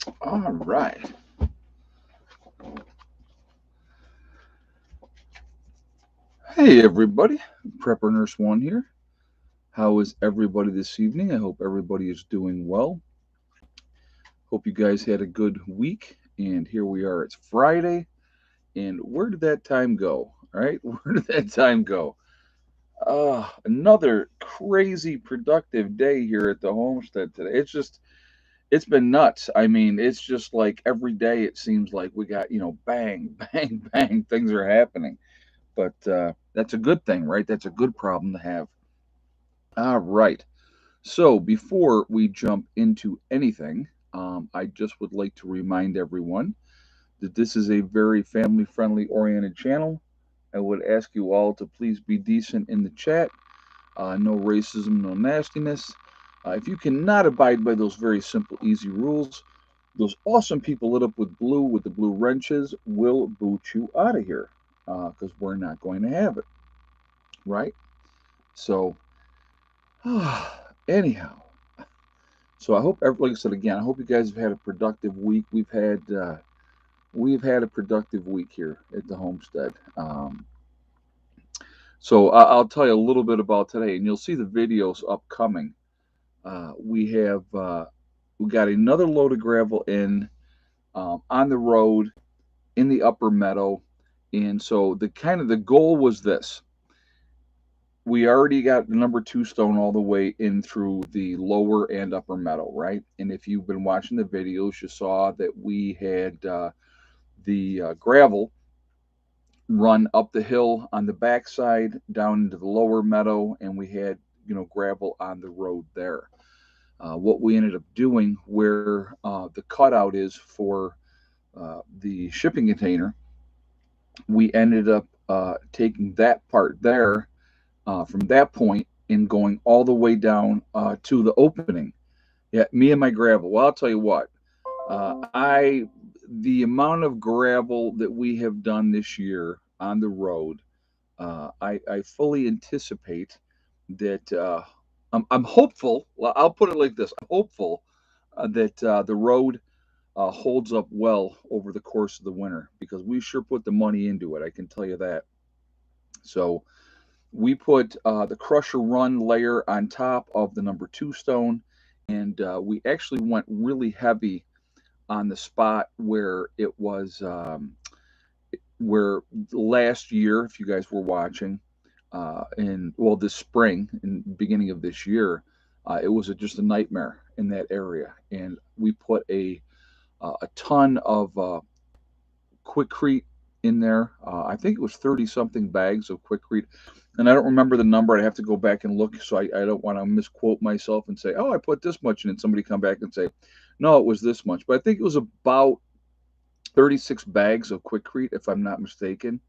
All right. Hey, everybody. Prepper Nurse One here. How is everybody this evening? I hope everybody is doing well. Hope you guys had a good week. And here we are. It's Friday. And where did that time go? All right. Where did that time go? Another crazy productive day here at the homestead today. It's been nuts. I mean, it's just like every day it seems like we got, bang, bang, bang, things are happening. But that's a good thing, right? That's a good problem to have. All right. So before we jump into anything, I just would like to remind everyone that this is a very family friendly oriented channel. I would ask you all to please be decent in the chat. No racism, no nastiness. If you cannot abide by those very simple, easy rules, those awesome people lit up with the blue wrenches will boot you out of here because we're not going to have it, right? So, anyhow, so I hope, like I said again, I hope you guys have had a productive week. We've had a productive week here at the homestead. So I'll tell you a little bit about today, and you'll see the videos upcoming. We got another load of gravel in on the road in the upper meadow, and so the goal was this: we already got the number two stone all the way in through the lower and upper meadow, right? And if you've been watching the videos, you saw that we had the gravel run up the hill on the backside down into the lower meadow, and we had gravel on the road there. What we ended up doing, where the cutout is for the shipping container, we ended up taking that part there from that point and going all the way down to the opening. Yeah, me and my gravel. Well, I'll tell you what. I the amount of gravel that we have done this year on the road, I fully anticipate that. I'm hopeful. Well, I'll put it like this: I'm hopeful that the road holds up well over the course of the winter because we sure put the money into it. I can tell you that. So we put the crusher run layer on top of the number two stone, and we actually went really heavy on the spot where it was where last year, if you guys were watching, in well this spring and beginning of this year, it was just a nightmare in that area, and we put a ton of Quickcrete in there. I think it was 30 something bags of Quickcrete. And I don't remember the number. I'd have to go back and look. So I don't want to misquote myself and say, oh, I put this much in. And somebody come back and say, no, it was this much. But I think it was about 36 bags of Quickcrete, if I'm not mistaken.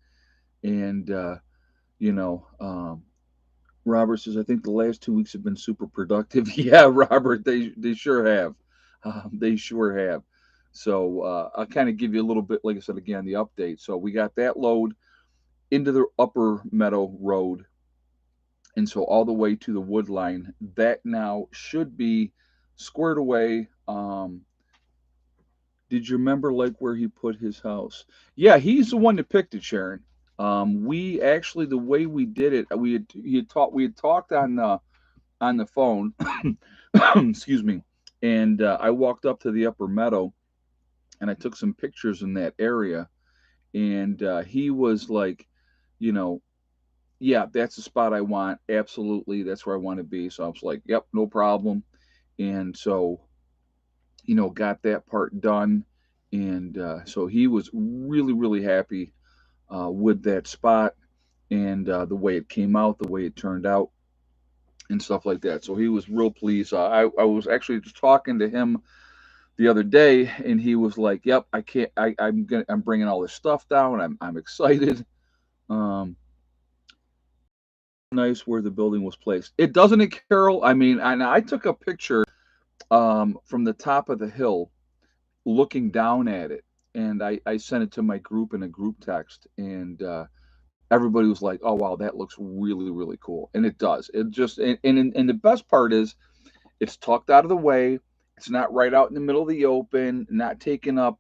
And, you know, Robert says, I think the last 2 weeks have been super productive. Yeah, Robert, they sure have. They sure have. So I'll kind of give you a little bit, like I said, again, the update. So we got that load into the upper meadow road. And so all the way to the wood line. That now should be squared away. Did you remember like where he put his house? Yeah, he's the one that picked it, Sharon. We actually the way we did it, we had talked on the phone. Excuse me. And I walked up to the upper meadow and I took some pictures in that area. And he was like, you know, yeah, that's the spot I want. Absolutely, that's where I want to be. So I was like, yep, no problem. And so, got that part done. And so he was really, really happy with that spot and the way it came out, the way it turned out, and stuff like that. So he was real pleased. I was actually just talking to him the other day, and he was like, "Yep, I can't. I'm bringing all this stuff down. I'm excited." Um, nice where the building was placed. It doesn't it, Carol? I mean, I took a picture from the top of the hill, looking down at it, and I sent it to my group in a group text, and everybody was like, "Oh wow, that looks really really cool," and it does. It just and the best part is it's tucked out of the way. It's not right out in the middle of the open, not taking up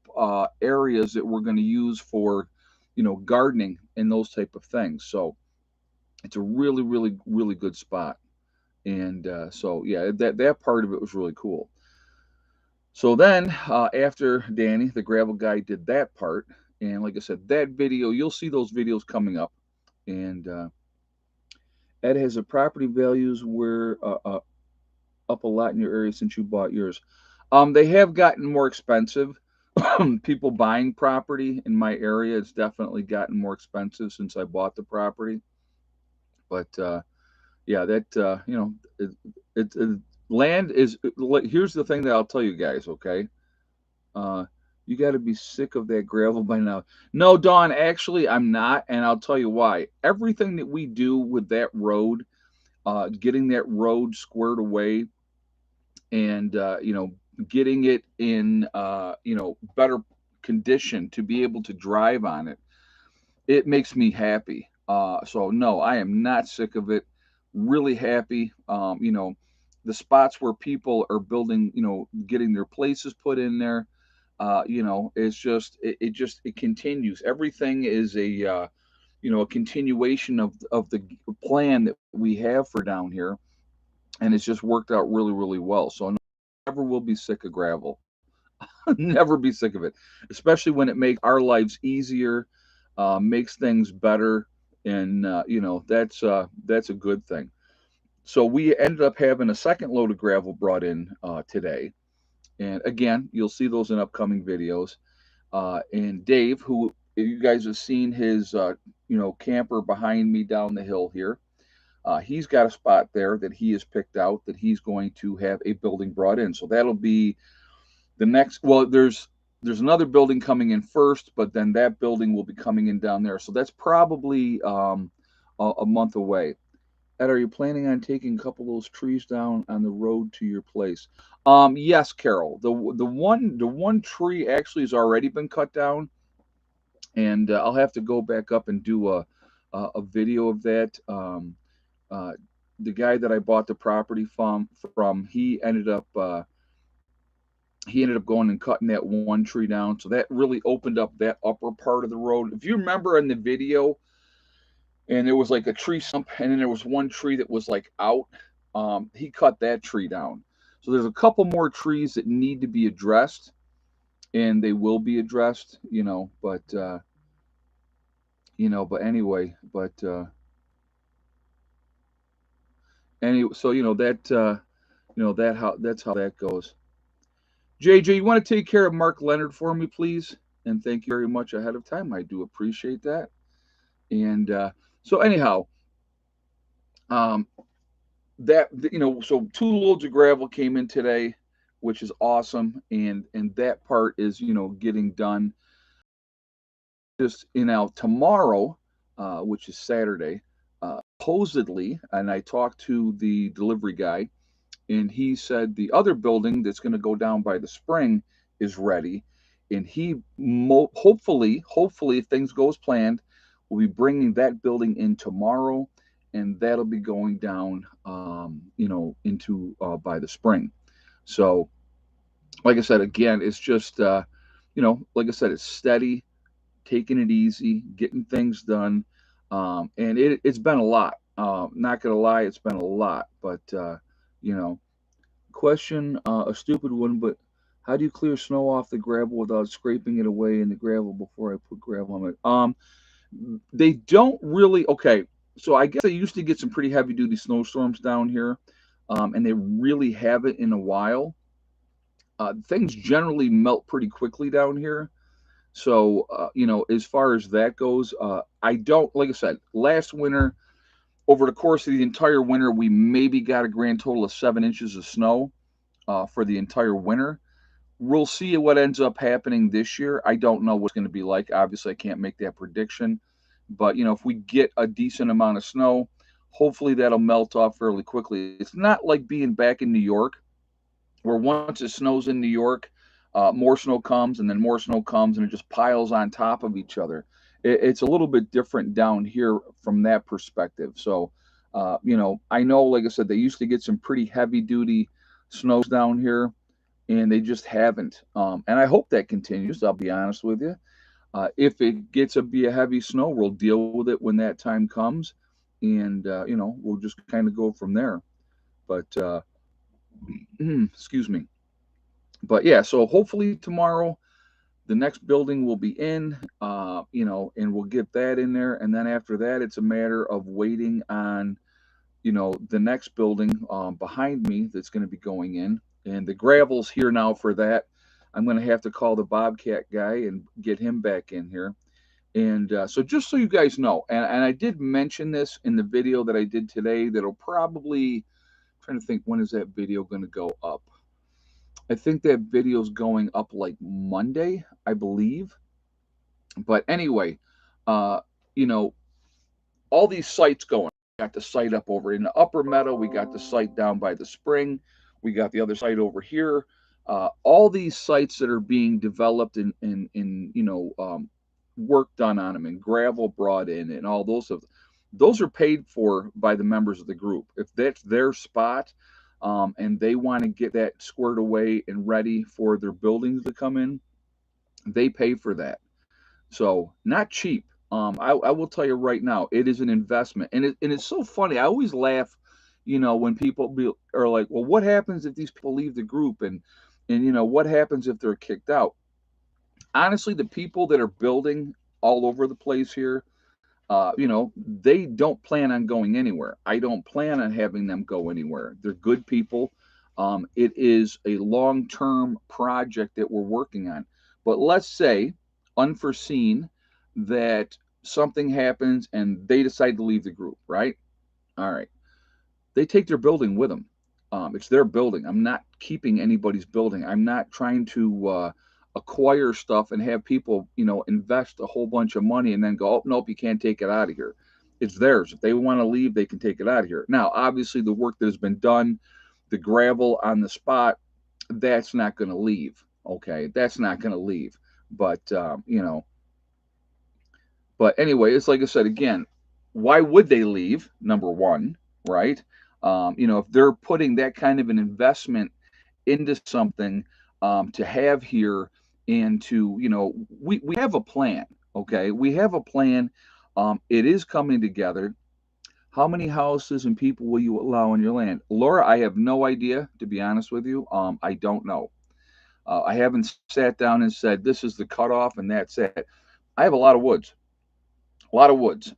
areas that we're going to use for, gardening and those type of things. So it's a really, really, really good spot. And so yeah, that part of it was really cool. So then after Danny, the gravel guy, did that part, and like I said, that video, you'll see those videos coming up. And Ed, has the property values were up a lot in your area since you bought yours? They have gotten more expensive. People buying property in my area, it's definitely gotten more expensive since I bought the property. But yeah, that land is. Here's the thing that I'll tell you guys. Okay, uh, you got to be sick of that gravel by now. No, Dawn, actually, I'm not, and I'll tell you why. Everything that we do with that road, getting that road squared away, and getting it in better condition to be able to drive on it, it makes me happy. So no, I am not sick of it. Really happy. The spots where people are building, getting their places put in there. It's just it continues. Everything is a continuation of the plan that we have for down here, and it's just worked out really really well. So no, never will be sick of gravel. Never be sick of it, especially when it makes our lives easier, makes things better, and that's a good thing. So we ended up having a second load of gravel brought in today, and again, you'll see those in upcoming videos. And Dave, who you guys have seen his camper behind me down the hill here. He's got a spot there that he has picked out that he's going to have a building brought in. So that'll be the next. Well, there's another building coming in first, but then that building will be coming in down there. So that's probably a month away. Ed, are you planning on taking a couple of those trees down on the road to your place? Yes, Carol. The one tree actually has already been cut down, and I'll have to go back up and do a video of that. Uh, the guy that I bought the property from he ended up going and cutting that one tree down. So that really opened up that upper part of the road. If you remember in the video, and there was like a tree stump, and then there was one tree that was like out. He cut that tree down. So there's a couple more trees that need to be addressed, and they will be addressed. But anyway, so that's how that goes. JJ, you want to take care of Mark Leonard for me, please? And thank you very much ahead of time. I do appreciate that. And so anyhow, um, so 2 loads of gravel came in today, which is awesome, and that part is getting done. Just tomorrow, which is Saturday, supposedly, and I talked to the delivery guy, and he said the other building that's going to go down by the spring is ready, and he hopefully if things go as planned, will be bringing that building in tomorrow, and that'll be going down into by the spring. So like I said, again, it's just like I said, it's steady, taking it easy, getting things done, and it's been a lot. Not gonna lie, it's been a lot, but you know question, a stupid one, but how do you clear snow off the gravel without scraping it away in the gravel before I put gravel on it? They don't really. Okay, so I guess they used to get some pretty heavy duty snowstorms down here, and they really haven't in a while. Things generally melt pretty quickly down here. So, as far as that goes, I don't, like I said, last winter, over the course of the entire winter, we maybe got a grand total of 7 inches of snow for the entire winter. We'll see what ends up happening this year. I don't know what's going to be like. Obviously, I can't make that prediction. But, if we get a decent amount of snow, hopefully that'll melt off fairly quickly. It's not like being back in New York, where once it snows in New York, more snow comes and then more snow comes and it just piles on top of each other. It's a little bit different down here from that perspective. So, I know, like I said, they used to get some pretty heavy duty snows down here. and they just haven't. And I hope that continues. I'll be honest with you. If it gets to be a heavy snow, we'll deal with it when that time comes, and we'll just kind of go from there. But excuse me. But yeah, so hopefully tomorrow the next building will be in, and we'll get that in there, and then after that, it's a matter of waiting on the next building behind me that's going to be going in, and the gravel's here now for that. I'm going to have to call the Bobcat guy and get him back in here. And so just so you guys know, and I did mention this in the video that I did today, that'll probably, I'm trying to think, when is that video going to go up? I think that video's going up like Monday, I believe. But anyway, uh, you know, all these sites going. We got the site up over in the upper meadow. We got the site down by the spring. We got the other site over here. All these sites that are being developed and work done on them and gravel brought in and all those are paid for by the members of the group. If that's their spot, and they want to get that squared away and ready for their buildings to come in, they pay for that. So not cheap. I will tell you right now, it is an investment, and it's so funny. I always laugh, when are like, "Well, what happens if these people leave the group, and what happens if they're kicked out?" Honestly, the people that are building all over the place here, they don't plan on going anywhere. I don't plan on having them go anywhere. They're good people. It is a long-term project that we're working on. But let's say, unforeseen, that something happens and they decide to leave the group, right? All right. They take their building with them. It's their building. I'm not keeping anybody's building. I'm not trying to acquire stuff and have people, invest a whole bunch of money and then go, oh, nope, you can't take it out of here. It's theirs. If they want to leave, they can take it out of here. Now, obviously, the work that has been done, the gravel on the spot, that's not going to leave. Okay, that's not going to leave. But but anyway, it's like I said again. Why would they leave? Number one, right? If they're putting that kind of an investment into something to have here, and to we have a plan. Okay, we have a plan. It is coming together. How many houses and people will you allow on your land, Laura? I have no idea, to be honest with you. I don't know. I haven't sat down and said this is the cutoff and that's it. I have a lot of woods,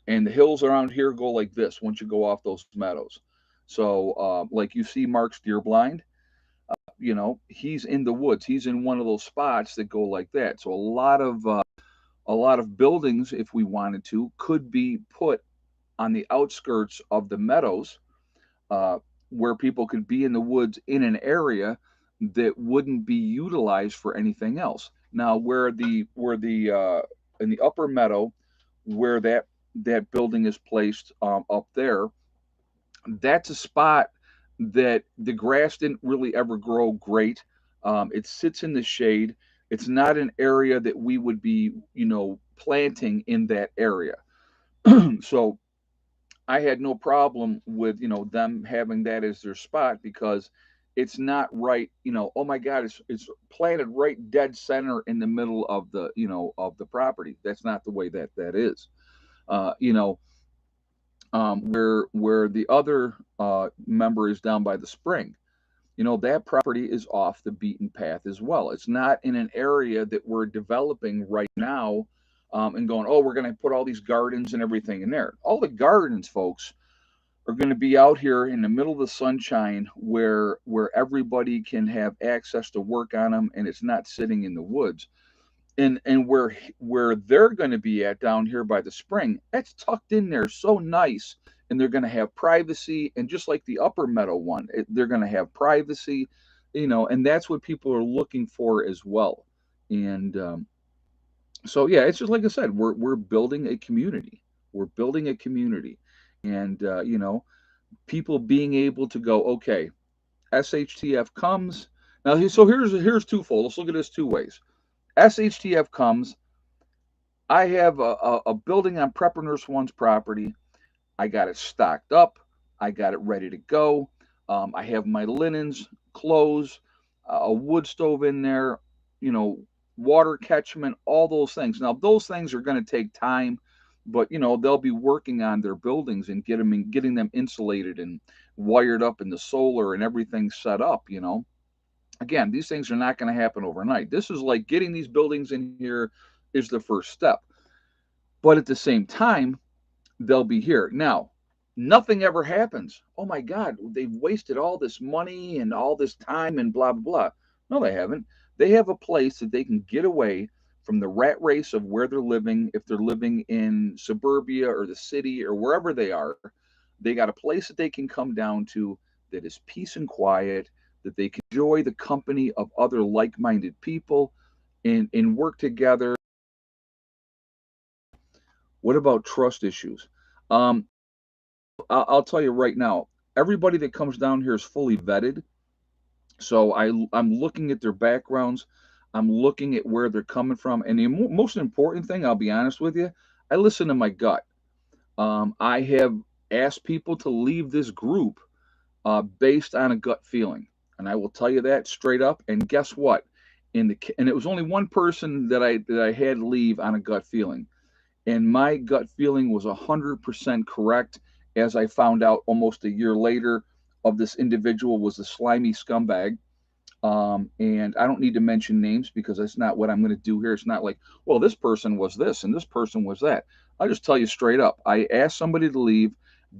and the hills around here go like this once you go off those meadows. So like you see Mark's deer blind, he's in the woods. He's in one of those spots that go like that. So a lot of buildings, if we wanted to, could be put on the outskirts of the meadows, uh, where people could be in the woods in an area that wouldn't be utilized for anything else. Now, where the in the upper meadow, where that building is placed, up there, that's a spot that the grass didn't really ever grow great. It sits in the shade. It's not an area that we would be, planting in that area. So I had no problem with them having that as their spot, because it's not right. Oh my God, it's planted right dead center in the middle of the property. That's not the way that is. Uh, you know, where the other member is down by the spring. That property is off the beaten path as well. It's not in an area that we're developing right now, and going, oh, we're going to put all these gardens and everything in there. All the gardens, folks, are going to be out here in the middle of the sunshine, where everybody can have access to work on them, and it's not sitting in the woods. And where they're going to be at down here by the spring, that's tucked in there so nice, and they're going to have privacy, and just like the upper meadow one, they're going to have privacy, and that's what people are looking for as well. And so yeah, it's just like I said, we're building a community. We're building a community, and people being able to go, okay, SHTF comes now. So here's twofold. Let's look at this two ways. SHTF comes. I have a building on Prepper Nurse One's property. I got it stocked up. I got it ready to go. I have my linens, clothes. a wood stove in there, you know, water catchment, all those things. Now, those things are going to take time, but you know, they'll be working on their buildings and getting them insulated and wired up in the solar and everything set up, you know. Again, these things are not going to happen overnight. This is like getting these buildings in here is the first step. But at the same time, they'll be here. Now, nothing ever happens. Oh my God, they've wasted all this money and all this time and blah, blah, blah. No, they haven't. They have a place that they can get away from the rat race of where they're living. If they're living in suburbia or the city or wherever they are, they got a place that they can come down to that is peace and quiet, that they can enjoy the company of other like minded people and work together. What about trust issues? Um, I'll tell you right now, everybody that comes down here is fully vetted. So I'm looking at their backgrounds, I'm looking at where they're coming from, and the most important thing, I'll be honest with you, I listen to my gut. I have asked people to leave this group based on a gut feeling, and I will tell you that straight up. And guess what? And it was only one person that I had leave on a gut feeling, and my gut feeling was 100% correct, as I found out almost a year later. Of this individual was a slimy scumbag. And I don't need to mention names because that's not what I'm going to do here. It's not like, well, this person was this and this person was that. I'll just tell you straight up. I asked somebody to leave,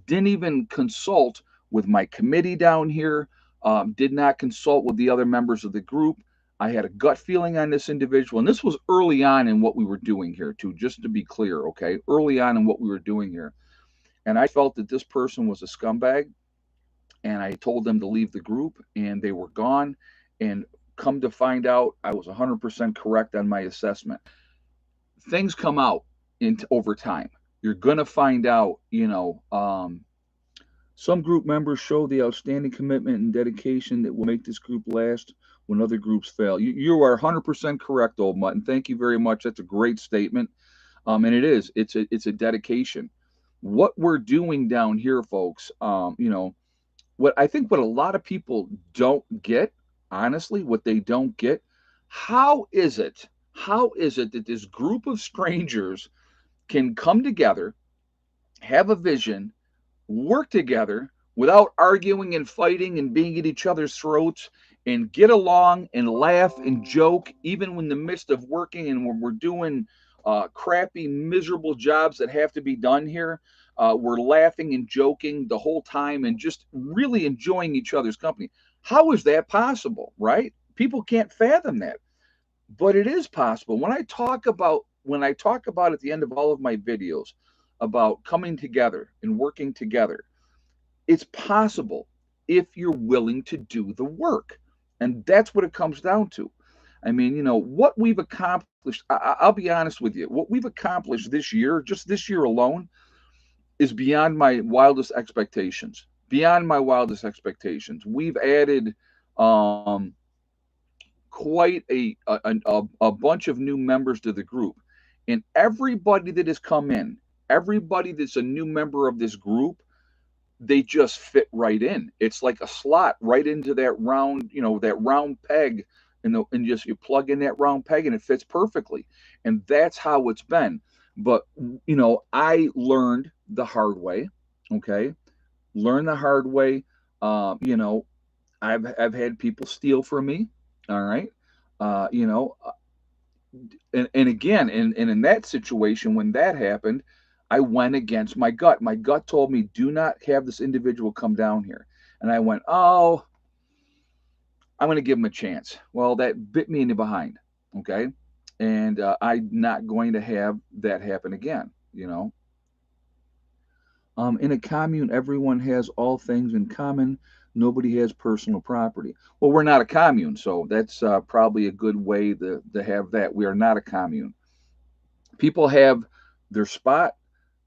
didn't even consult with my committee down here, did not consult with the other members of the group. I had a gut feeling on this individual, and this was early on in what we were doing here, too, just to be clear, okay? Early on in what we were doing here. And I felt that this person was a scumbag, and I told them to leave the group, and they were gone. And come to find out, I was 100% correct on my assessment. Things come out over time. You're going to find out, some group members show the outstanding commitment and dedication that will make this group last when other groups fail. You are 100% correct, old mutton. Thank you very much. That's a great statement. And it is. It's a dedication. What we're doing down here, folks, what I think what a lot of people don't get, honestly, what they don't get, how is it? How is it that this group of strangers can come together, have a vision, work together without arguing and fighting and being at each other's throats and get along and laugh and joke, even in the midst of working and when we're doing crappy, miserable jobs that have to be done here? We're laughing and joking the whole time and just really enjoying each other's company. How is that possible, right? People can't fathom that, but it is possible. When I talk about at the end of all of my videos about coming together and working together, it's possible if you're willing to do the work. And that's what it comes down to. I mean, what we've accomplished, I'll be honest with you, what we've accomplished this year, just this year alone, is beyond my wildest expectations. Beyond my wildest expectations. We've added quite a bunch of new members to the group. And everybody that has come in, everybody that's a new member of this group, they just fit right in. It's like a slot right into that round peg, and just you plug in that round peg and it fits perfectly. And that's how it's been. But I learned the hard way. Okay, learn the hard way. I've had people steal from me. All right, uh, you know, and again, and in that situation, when that happened, I went against my gut. My gut told me, do not have this individual come down here. And I went, oh, I'm going to give him a chance. Well, that bit me in the behind. Okay. And I'm not going to have that happen again. In a commune, everyone has all things in common. Nobody has personal property. Well, we're not a commune, so that's probably a good way to have that. We are not a commune. People have their spot.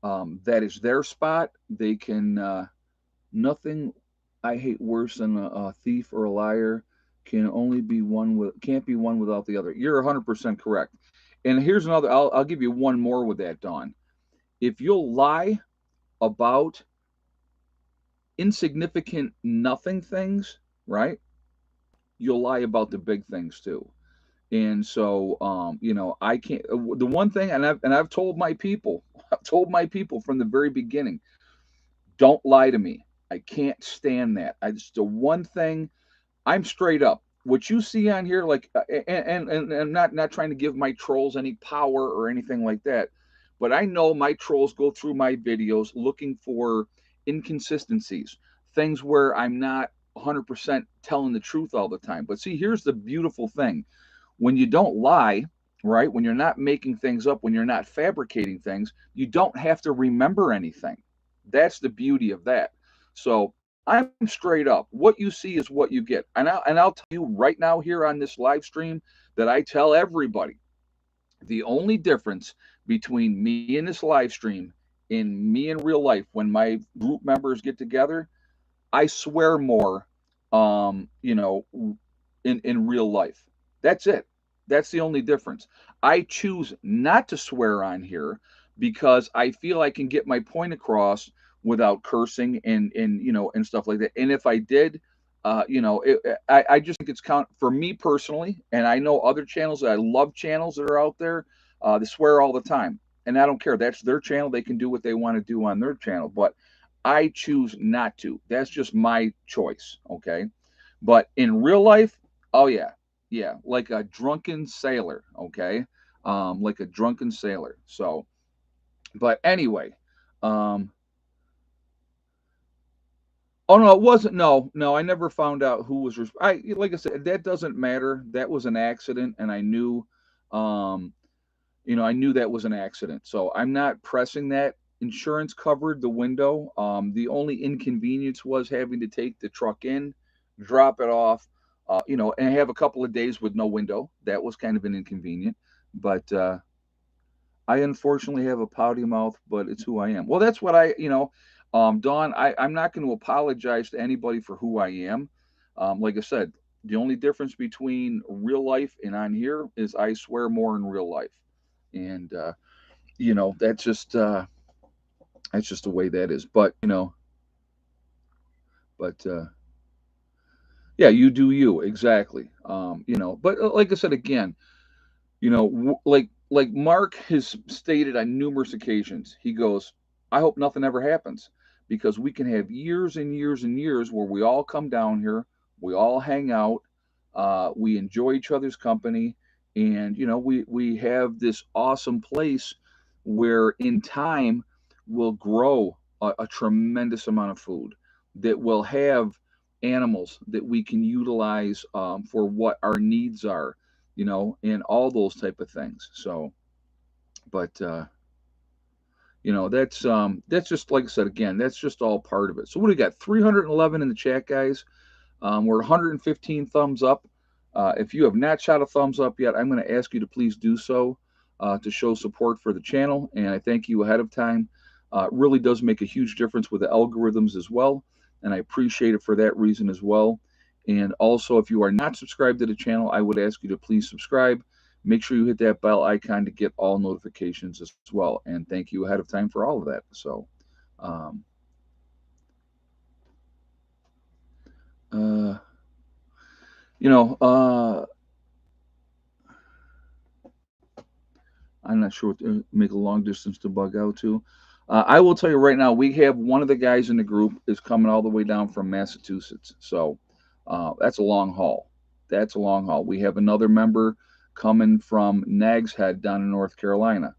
That is their spot. They can nothing I hate worse than a thief or a liar can't be one without the other. You're 100% correct. And here's another. I'll give you one more with that, Dawn. If you'll lie about insignificant nothing things, right? you'll lie about the big things too. And so, I can't. The one thing, and I've told my people, I've told my people from the very beginning, don't lie to me. I can't stand that. I just the one thing I'm straight up. What you see on here, like, and not trying to give my trolls any power or anything like that, but I know my trolls go through my videos looking for inconsistencies, things where I'm not 100% telling the truth all the time. But see, here's the beautiful thing: when you don't lie, right? When you're not making things up, when you're not fabricating things, you don't have to remember anything. That's the beauty of that. So I'm straight up. What you see is what you get. And I'll tell you right now here on this live stream that I tell everybody the only difference between me in this live stream and me in real life when my group members get together, I swear more, um, you know, in real life. That's it. That's the only difference. I choose not to swear on here because I feel I can get my point across without cursing and stuff like that. And if I did, I just think it's count for me personally. And I know other channels that I love channels that are out there. They swear all the time, and I don't care. That's their channel. They can do what they want to do on their channel. But I choose not to. That's just my choice. Okay. But in real life, oh yeah, yeah, like a drunken sailor. Okay. Like a drunken sailor. So, but anyway, um, oh no, it wasn't. No, no, I never found out who was. Like I said, that doesn't matter. That was an accident, and I knew, um, I knew that was an accident. So I'm not pressing that. Insurance covered the window. The only inconvenience was having to take the truck in, drop it off, and have a couple of days with no window. That was kind of an inconvenient. But I unfortunately have a pouty mouth, but it's who I am. Well, that's what Dawn, I'm not going to apologize to anybody for who I am. Like I said, the only difference between real life and on here is I swear more in real life. And, that's just the way that is. But yeah, you do you exactly. But like I said again, like Mark has stated on numerous occasions, he goes, I hope nothing ever happens because we can have years and years and years where we all come down here, we all hang out, we enjoy each other's company, and we have this awesome place where in time we'll grow a tremendous amount of food that will have animals that we can utilize for what our needs are, and all those type of things. So, but that's just like I said again, that's just all part of it. So what do we got? 311 in the chat, guys. We're 115 thumbs up. If you have not shot a thumbs up yet, I'm going to ask you to please do so to show support for the channel, and I thank you ahead of time. It really does make a huge difference with the algorithms as well, and I appreciate it for that reason as well. And also, if you are not subscribed to the channel, I would ask you to please subscribe. Make sure you hit that bell icon to get all notifications as well. And thank you ahead of time for all of that. So, um, uh, you know, I'm not sure what to make a long distance to bug out to. I will tell you right now, we have one of the guys in the group is coming all the way down from Massachusetts. So that's a long haul. That's a long haul. We have another member coming from Nags Head down in North Carolina.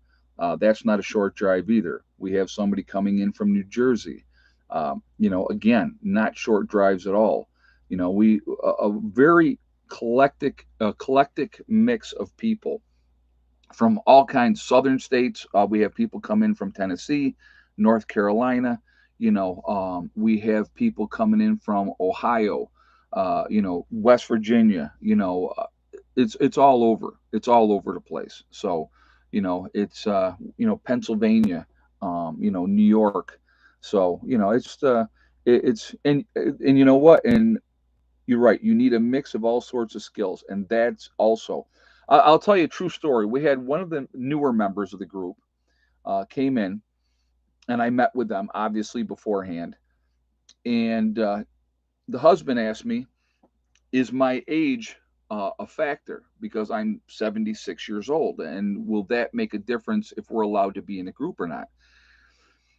That's not a short drive either. We have somebody coming in from New Jersey. Again, not short drives at all. We a very eclectic mix of people from all kinds, southern states. We have people come in from Tennessee, North Carolina. We have people coming in from Ohio, West Virginia. It's all over. It's all over the place. So, it's Pennsylvania, New York. So, it's and you know what? And you're right. You need a mix of all sorts of skills, and that's also. I'll tell you a true story. We had one of the newer members of the group came in, and I met with them obviously beforehand. And the husband asked me, is my age a factor because I'm 76 years old? And will that make a difference if we're allowed to be in a group or not?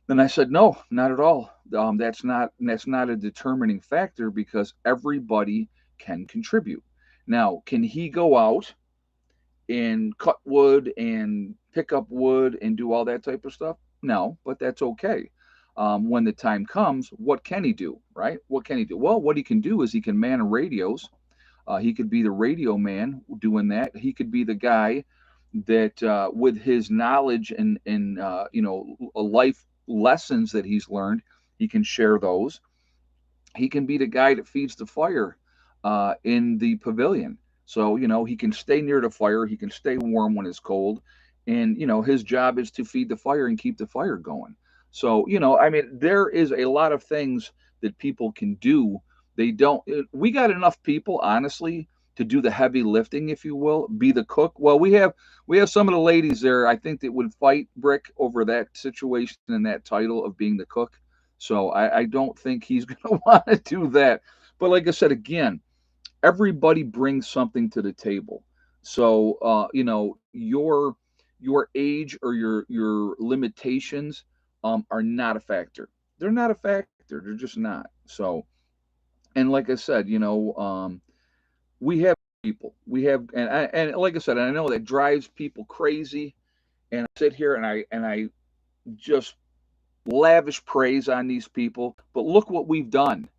Then I said, no, not at all. That's not a determining factor because everybody can contribute. Now, can he go out and cut wood and pick up wood and do all that type of stuff? No, but that's okay. When the time comes, what can he do, right? What can he do? Well, what he can do is he can man radios. He could be the radio man doing that. He could be the guy that, with his knowledge and life lessons that he's learned, he can share those. He can be the guy that feeds the fire in the pavilion. So, he can stay near the fire, he can stay warm when it's cold. And, his job is to feed the fire and keep the fire going. So, I mean, there is a lot of things that people can do. They don't, we got enough people, honestly, to do the heavy lifting, if you will, be the cook. Well, we have some of the ladies there, I think, that would fight Brick over that situation and that title of being the cook. So I don't think he's going to want to do that. But like I said, again, everybody brings something to the table. So your age or your limitations are not a factor. They're not a factor. They're just not. So, and like I said, we have people. We have, and like I said, and I know that drives people crazy. And I sit here and I just lavish praise on these people. But look what we've done.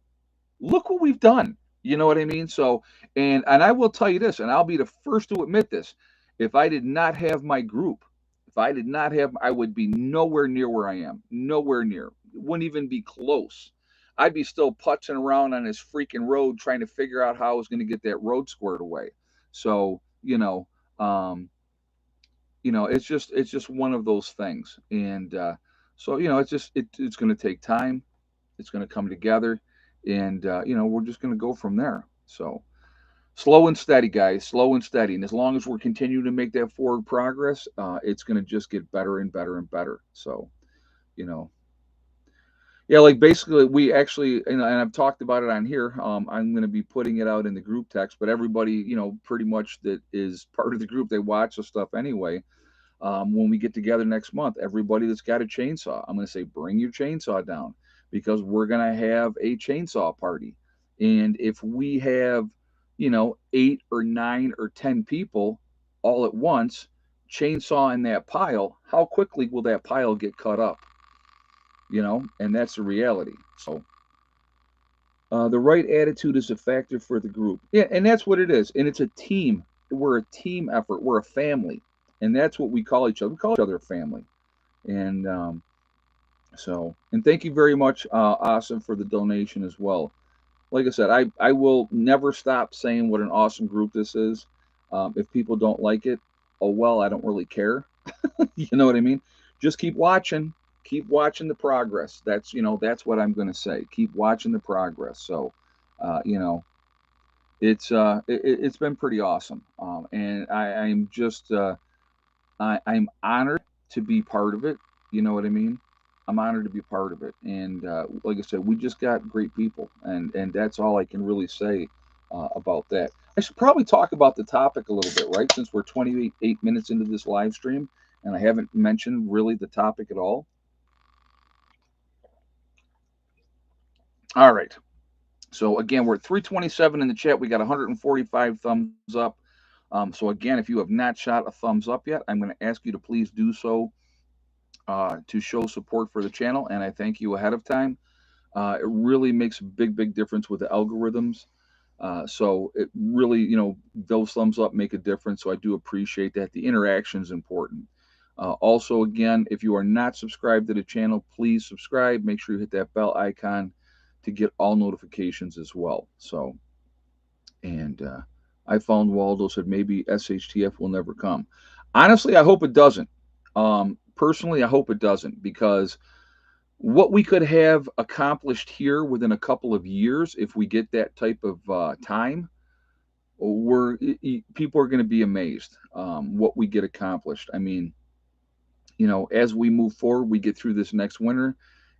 Look what we've done. You know what I mean? So, and I will tell you this, and I'll be the first to admit this. If I did not have my group, if I did not have, I would be nowhere near where I am. Nowhere near. Wouldn't even be close. I'd be still putzing around on this freaking road trying to figure out how I was going to get that road squared away. So, um, it's just one of those things. And so, it's going to take time. It's going to come together, and we're just going to go from there. So slow and steady, guys, slow and steady. And as long as we're continuing to make that forward progress, it's going to just get better and better and better. So, you know, yeah, like basically, we actually, and I've talked about it on here. I'm going to be putting it out in the group text, but everybody, pretty much that is part of the group, they watch the stuff anyway. When we get together next month, everybody that's got a chainsaw, I'm going to say, bring your chainsaw down because we're going to have a chainsaw party. And if we have, 8 or 9 or 10 people all at once, chainsaw in that pile, how quickly will that pile get cut up? And that's the reality. So, the right attitude is a factor for the group. Yeah, and that's what it is. And it's a team. We're a team effort. We're a family. And that's what we call each other. We call each other a family. And and thank you very much, Awesome, for the donation as well. Like I said, I will never stop saying what an awesome group this is. If people don't like it, oh well, I don't really care. You know what I mean? Just keep watching. Keep watching the progress. That's what I'm going to say. Keep watching the progress. So, uh, you know, it's been pretty awesome. And I'm just I'm honored to be part of it. You know what I mean? I'm honored to be part of it. And like I said, we just got great people, and that's all I can really say about that. I should probably talk about the topic a little bit, right? Since we're 28 minutes into this live stream, and I haven't mentioned really the topic at all. All right. So again, we're at 327 in the chat. We got 145 thumbs up. So again, if you have not shot a thumbs up yet, I'm going to ask you to please do so to show support for the channel, and I thank you ahead of time. It really makes a big, big difference with the algorithms. So it really, those thumbs up make a difference. So I do appreciate that. The interaction is important. Also, again, if you are not subscribed to the channel, please subscribe. Make sure you hit that bell icon to get all notifications as well. So, and I found Waldo said maybe SHTF will never come. Honestly, I hope it doesn't. Personally, I hope it doesn't, because what we could have accomplished here within a couple of years, if we get that type of time, people are going to be amazed what we get accomplished. I mean, as we move forward, we get through this next winter,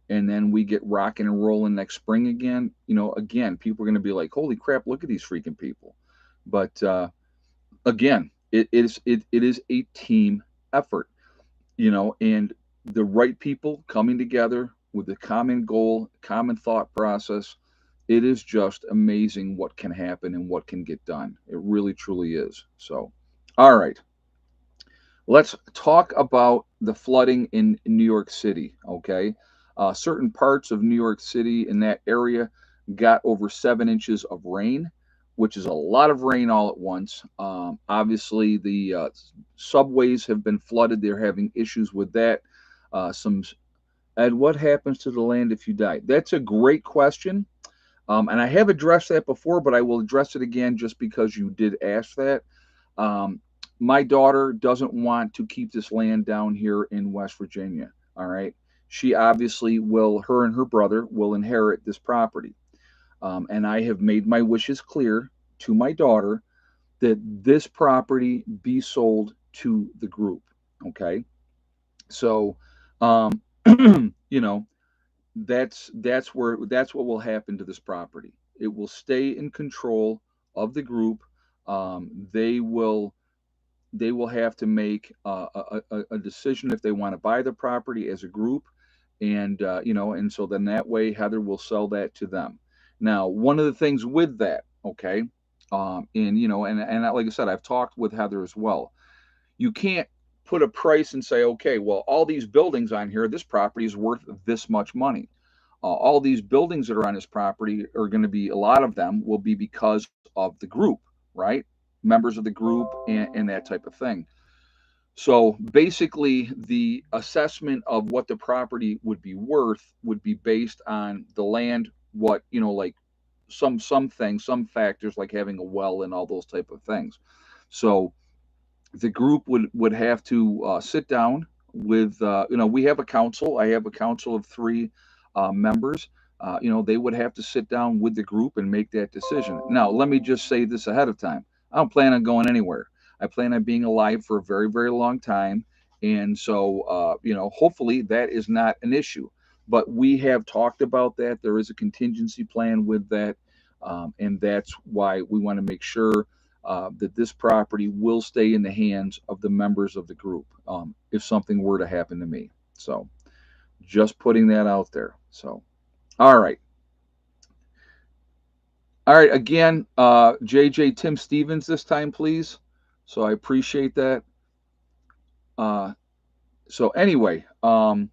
and then we get rocking and rolling next spring again, again, people are going to be like, holy crap, look at these freaking people. But again, it is a team effort, and the right people coming together with a common goal, common thought process. It is just amazing what can happen and what can get done. It really, truly is. So, all right, let's talk about the flooding in New York City. Okay, certain parts of New York City in that area got over 7 inches of rain, which is a lot of rain all at once. Obviously, the subways have been flooded. They're having issues with that. Some And what happens to the land if you die? That's a great question. And I have addressed that before, but I will address it again just because you did ask that. Um, my daughter doesn't want to keep this land down here in West Virginia. All right. She obviously will, her and her brother will inherit this property. And I have made my wishes clear to my daughter that this property be sold to the group. Okay. So, um, you know, that's what will happen to this property. It will stay in control of the group. They will have to make a decision if they want to buy the property as a group, and so then that way Heather will sell that to them. Now, one of the things with that, okay, and like I said, I've talked with Heather as well. You can't put a price and say, okay, well, all these buildings on here, this property is worth this much money. All these buildings that are on this property are going to be, a lot of them will be because of the group, right? Members of the group and that type of thing. So basically, the assessment of what the property would be worth would be based on the land, what, like some things, some factors like having a well and all those type of things. So the group would have to sit down with we have a council. I have a council of three members. They would have to sit down with the group and make that decision. Now, let me just say this ahead of time. I don't plan on going anywhere. I plan on being alive for a very, very long time, and so hopefully that is not an issue. But we have talked about that. There is a contingency plan with that, and that's why we want to make sure that this property will stay in the hands of the members of the group if something were to happen to me. So just putting that out there. So, all right. All right. Again, JJ Tim Stevens this time, please. So I appreciate that. Uh, so, anyway, New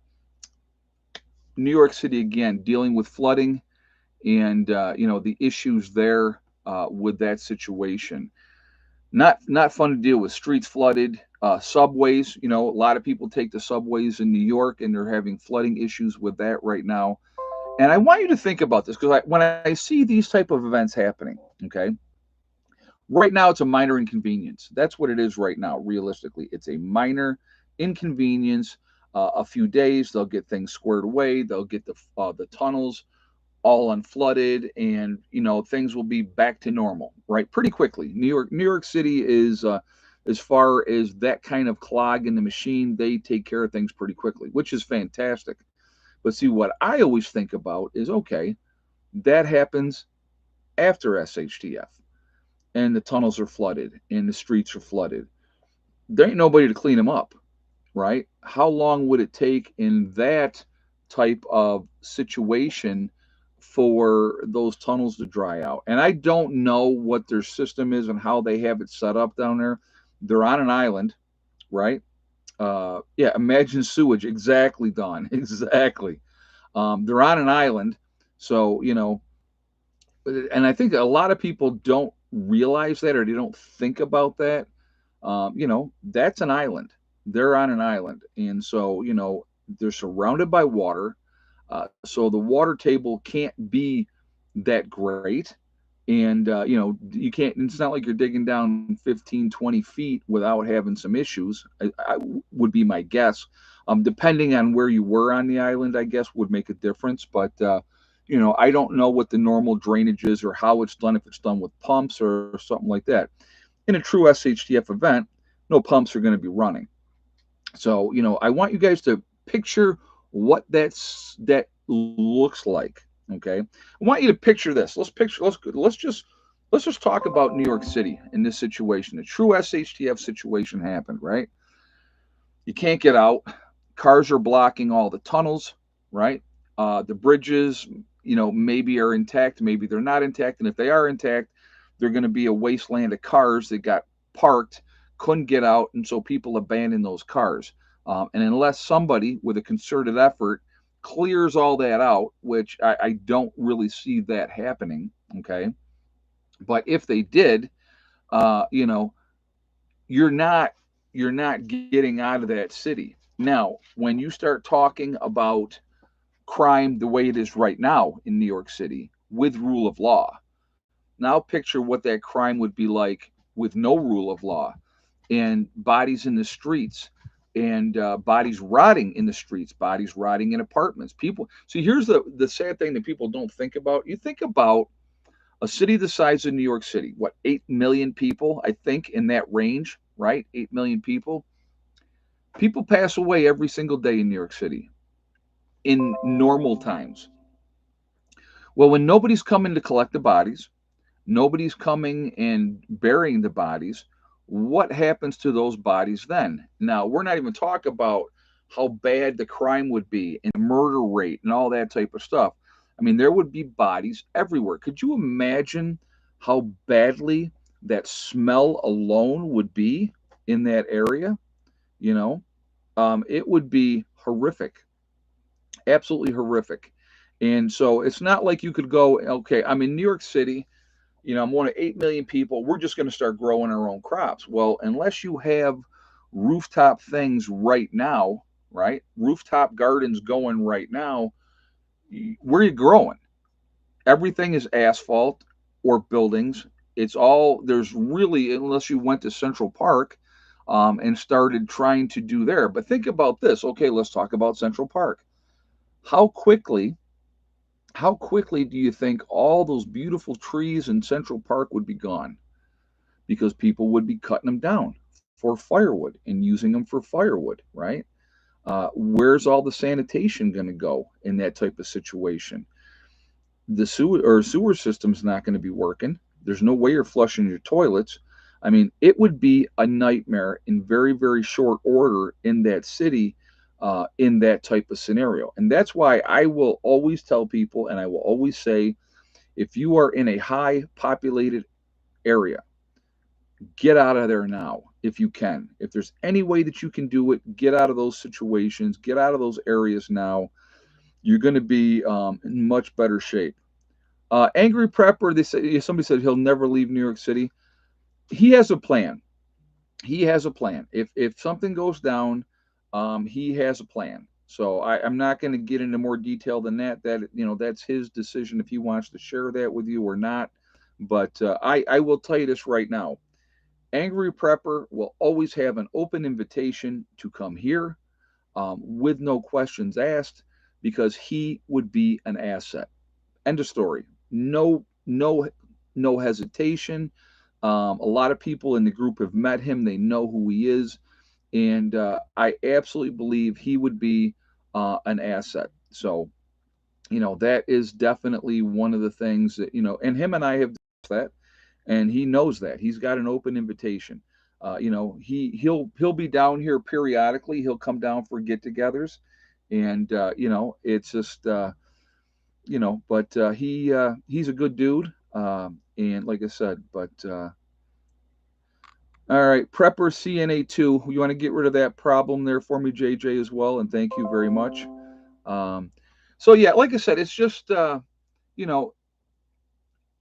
York City again dealing with flooding and the issues there with that situation. Not fun to deal with. Streets flooded, subways. A lot of people take the subways in New York, and they're having flooding issues with that right now. And I want you to think about this because when I see these type of events happening, okay, right now it's a minor inconvenience. That's what it is right now. Realistically, it's a minor inconvenience. A few days, they'll get things squared away. They'll get the tunnels all unflooded, and things will be back to normal, right, pretty quickly. New York City is as far as that kind of clog in the machine, they take care of things pretty quickly, which is fantastic. But see, what I always think about is, okay, that happens after SHTF and the tunnels are flooded and the streets are flooded. There ain't nobody to clean them up, right? How long would it take in that type of situation for those tunnels to dry out? And I don't know what their system is and how they have it set up down there. They're on an island, right? Yeah, imagine sewage. Exactly, Don. Exactly. They're on an island. So, and I think a lot of people don't realize that or they don't think about that. That's an island. They're on an island. And so, they're surrounded by water. So the water table can't be that great. And, you can't, it's not like you're digging down 15, 20 feet without having some issues, I would be my guess. Depending on where you were on the island, I guess would make a difference. But, I don't know what the normal drainage is or how it's done, if it's done with pumps or something like that. In a true SHTF event, no pumps are going to be running. So, I want you guys to picture what that looks like. Okay, I want you to picture this. Let's just talk about New York City in this situation. A true SHTF situation happened, right? You can't get out. Cars are blocking all the tunnels, right? The bridges, maybe are intact, maybe they're not intact. And if they are intact, they're going to be a wasteland of cars that got parked, couldn't get out. And so people abandon those cars. And unless somebody with a concerted effort clears all that out, which I don't really see that happening, okay? But if they did, uh, you know, you're not you're not getting out of that city. Now, when you start talking about crime the way it is right now in New York City with rule of law, now picture what that crime would be like with no rule of law and bodies in the streets and bodies rotting in the streets, bodies rotting in apartments. People. See, here's the sad thing that people don't think about. You think about a city the size of New York City, what, 8 million people, I think, in that range, right? 8 million people. People pass away every single day in New York City in normal times. Well, when nobody's coming to collect the bodies, nobody's coming and burying the bodies, what happens to those bodies then? Now, we're not even talking about how bad the crime would be and the murder rate and all that type of stuff. I mean, there would be bodies everywhere. Could you imagine how badly that smell alone would be in that area? You know, it would be horrific, absolutely horrific. And so it's not like you could go, okay, I'm in New York City, I'm one of 8 million people. We're just going to start growing our own crops. Well, unless you have rooftop things right now, right? Rooftop gardens going right now, where are you growing? Everything is asphalt or buildings. It's all, there's really, unless you went to Central Park and started trying to do there. But think about this. Okay, let's talk about Central Park. How quickly how quickly do you think all those beautiful trees in Central Park would be gone? Because people would be cutting them down for firewood and using them for firewood, right? Where's all the sanitation going to go in that type of situation? The sewer system's not going to be working. There's no way you're flushing your toilets. I mean, it would be a nightmare in very, very short order in that city, in that type of scenario. And that's why I will always tell people, and I will always say, if you are in a high populated area, get out of there now if you can. If there's any way that you can do it, get out of those situations, get out of those areas now. You're going to be in much better shape. Angry Prepper, they say somebody said he'll never leave New York City. He has a plan. He has a plan. If something goes down, he has a plan. So I'm not going to get into more detail than that. That's his decision if he wants to share that with you or not. But I will tell you this right now. Angry Prepper will always have an open invitation to come here with no questions asked because he would be an asset. End of story. No hesitation. A lot of people in the group have met him. They know who he is. And I absolutely believe he would be an asset. So, that is definitely one of the things that, and him and I have discussed that, and he knows that. He's got an open invitation. He'll be down here periodically. He'll come down for get-togethers, and it's just but he's a good dude. And like I said, but all right, Prepper CNA2. You want to get rid of that problem there for me, JJ, as well, and thank you very much. Um, so yeah, like I said, it's just you know,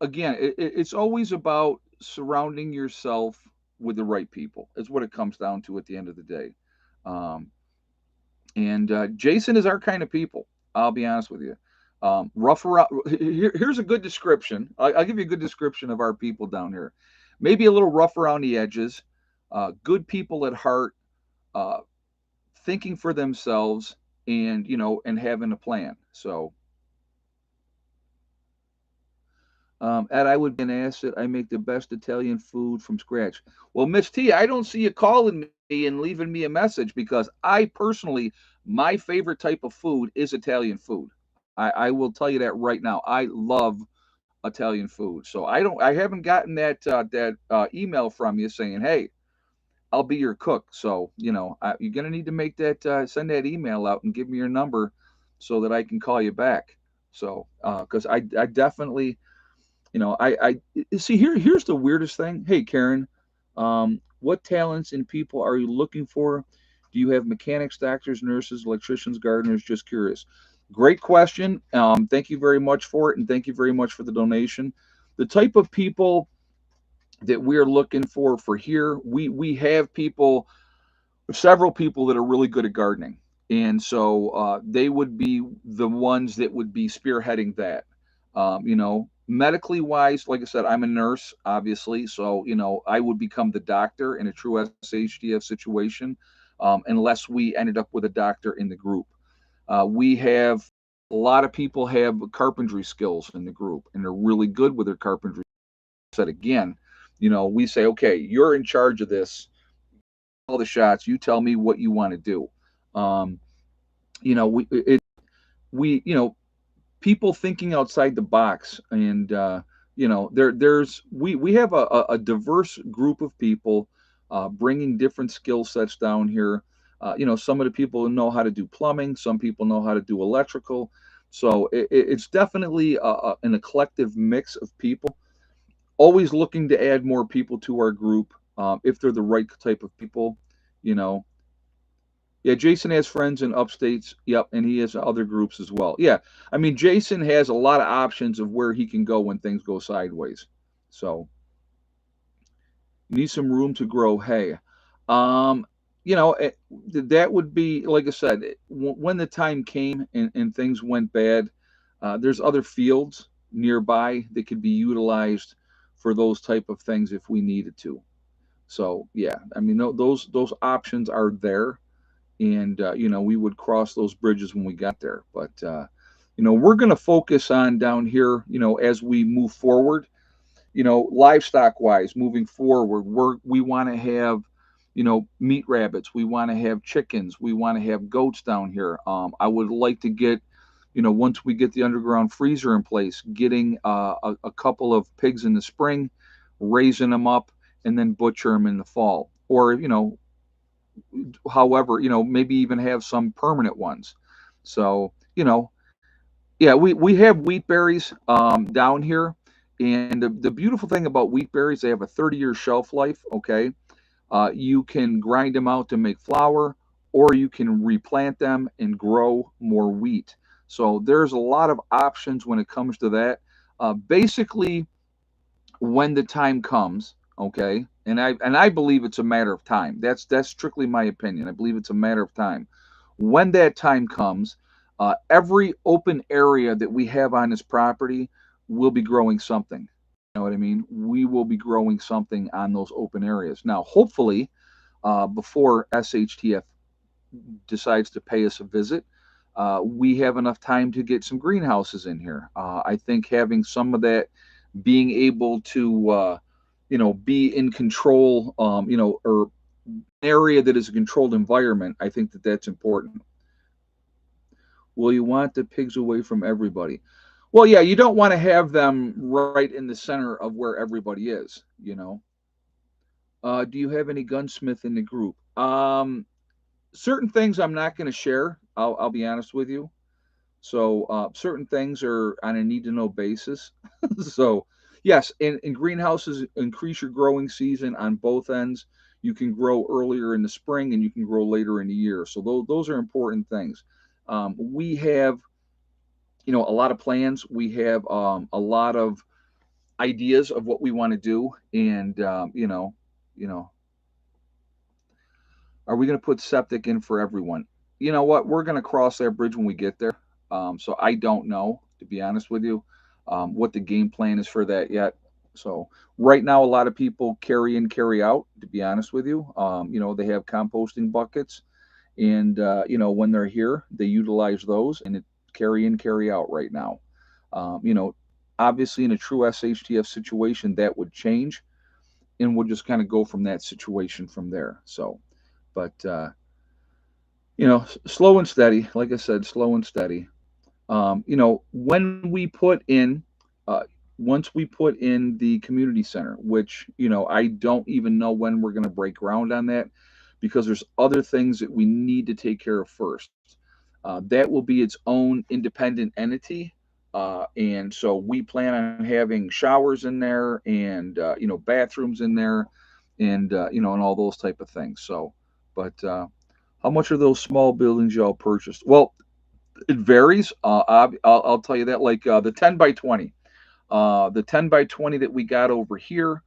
again, it's always about surrounding yourself with the right people. It's what it comes down to at the end of the day. Um, and Jason is our kind of people. I'll be honest with you. Rough around. Here's a good description. I'll give you a good description of our people down here. Maybe a little rough around the edges. Good people at heart. Uh, Thinking for themselves, and and having a plan. So, Ed, I would be an asset. I make the best Italian food from scratch. Well, Miss T, I don't see you calling me and leaving me a message because I personally, my favorite type of food is Italian food. I will tell you that right now. I love Italian food. So I haven't gotten that email from you saying, "Hey, I'll be your cook." So, you're gonna need to make that send that email out and give me your number so that I can call you back. So, because I definitely, see here's the weirdest thing. Hey, Karen, what talents in people are you looking for? Do you have mechanics, doctors, nurses, electricians, gardeners? Just curious. Great question. Thank you very much for it, and thank you very much for the donation. The type of people that we're looking for here, we have several people that are really good at gardening, and so they would be the ones that would be spearheading that. Medically wise, like I said, I'm a nurse, obviously, so I would become the doctor in a true SHTF situation, unless we ended up with a doctor in the group. We have a lot of people have carpentry skills in the group, and they're really good with their carpentry. Said again, we say, okay, you're in charge of this, all the shots. You tell me what you want to do. Um, we people thinking outside the box, and we have a diverse group of people bringing different skill sets down here. Some of the people know how to do plumbing, some people know how to do electrical. So it's definitely an eclectic mix of people, always looking to add more people to our group, if they're the right type of people. you know yeah, Jason has friends in upstates. Yep, and he has other groups as well. Yeah, I mean, Jason has a lot of options of where he can go when things go sideways. So, need some room to grow hay. Um, that would be, like I said, when the time came and things went bad, there's other fields nearby that could be utilized for those type of things if we needed to. So, yeah, I mean, those options are there, and we would cross those bridges when we got there. But we're going to focus on down here, as we move forward, livestock wise, moving forward. We want to have, meat rabbits. We want to have chickens. We want to have goats down here. I would like to get, once we get the underground freezer in place, getting a couple of pigs in the spring, raising them up, and then butcher them in the fall. Or, however, maybe even have some permanent ones. So, yeah, we have wheat berries down here. And the beautiful thing about wheat berries, they have a 30-year shelf life. Okay. You can grind them out to make flour, or you can replant them and grow more wheat. So there's a lot of options when it comes to that. Basically, when the time comes, okay, and I believe it's a matter of time. That's strictly my opinion. I believe it's a matter of time. When that time comes, every open area that we have on this property will be growing something. You know what I mean? We will be growing something on those open areas. Now, hopefully, before SHTF decides to pay us a visit, we have enough time to get some greenhouses in here. I think having some of that, being able to be in control, or an area that is a controlled environment, I think that that's important. Will you want the pigs away from everybody? Well, yeah, you don't want to have them right in the center of where everybody is. Do you have any gunsmith in the group? Certain things I'm not going to share. I'll be honest with you. So certain things are on a need to know basis. So yes, in greenhouses, increase your growing season on both ends. You can grow earlier in the spring and you can grow later in the year. So those are important things. We have, a lot of plans. We have a lot of ideas of what we want to do, and you know, are we going to put septic in for everyone? You know what? We're going to cross that bridge when we get there. So I don't know, to be honest with you, what the game plan is for that yet. So right now, a lot of people carry in, carry out. To be honest with you, they have composting buckets, and when they're here, they utilize those, and it carry in, carry out right now. Um, you know, Obviously, in a true SHTF situation, that would change, and we'll just kind of go from that situation from there. So, but slow and steady. Like I said, slow and steady. When we put in, uh, once we put in the community center, which, I don't even know when we're going to break ground on that because there's other things that we need to take care of first. That will be its own independent entity. And so we plan on having showers in there and, bathrooms in there and all those type of things. So, but how much are those small buildings y'all purchased? Well, it varies. I'll tell you that, like the 10 by 20. The 10 by 20 that we got over here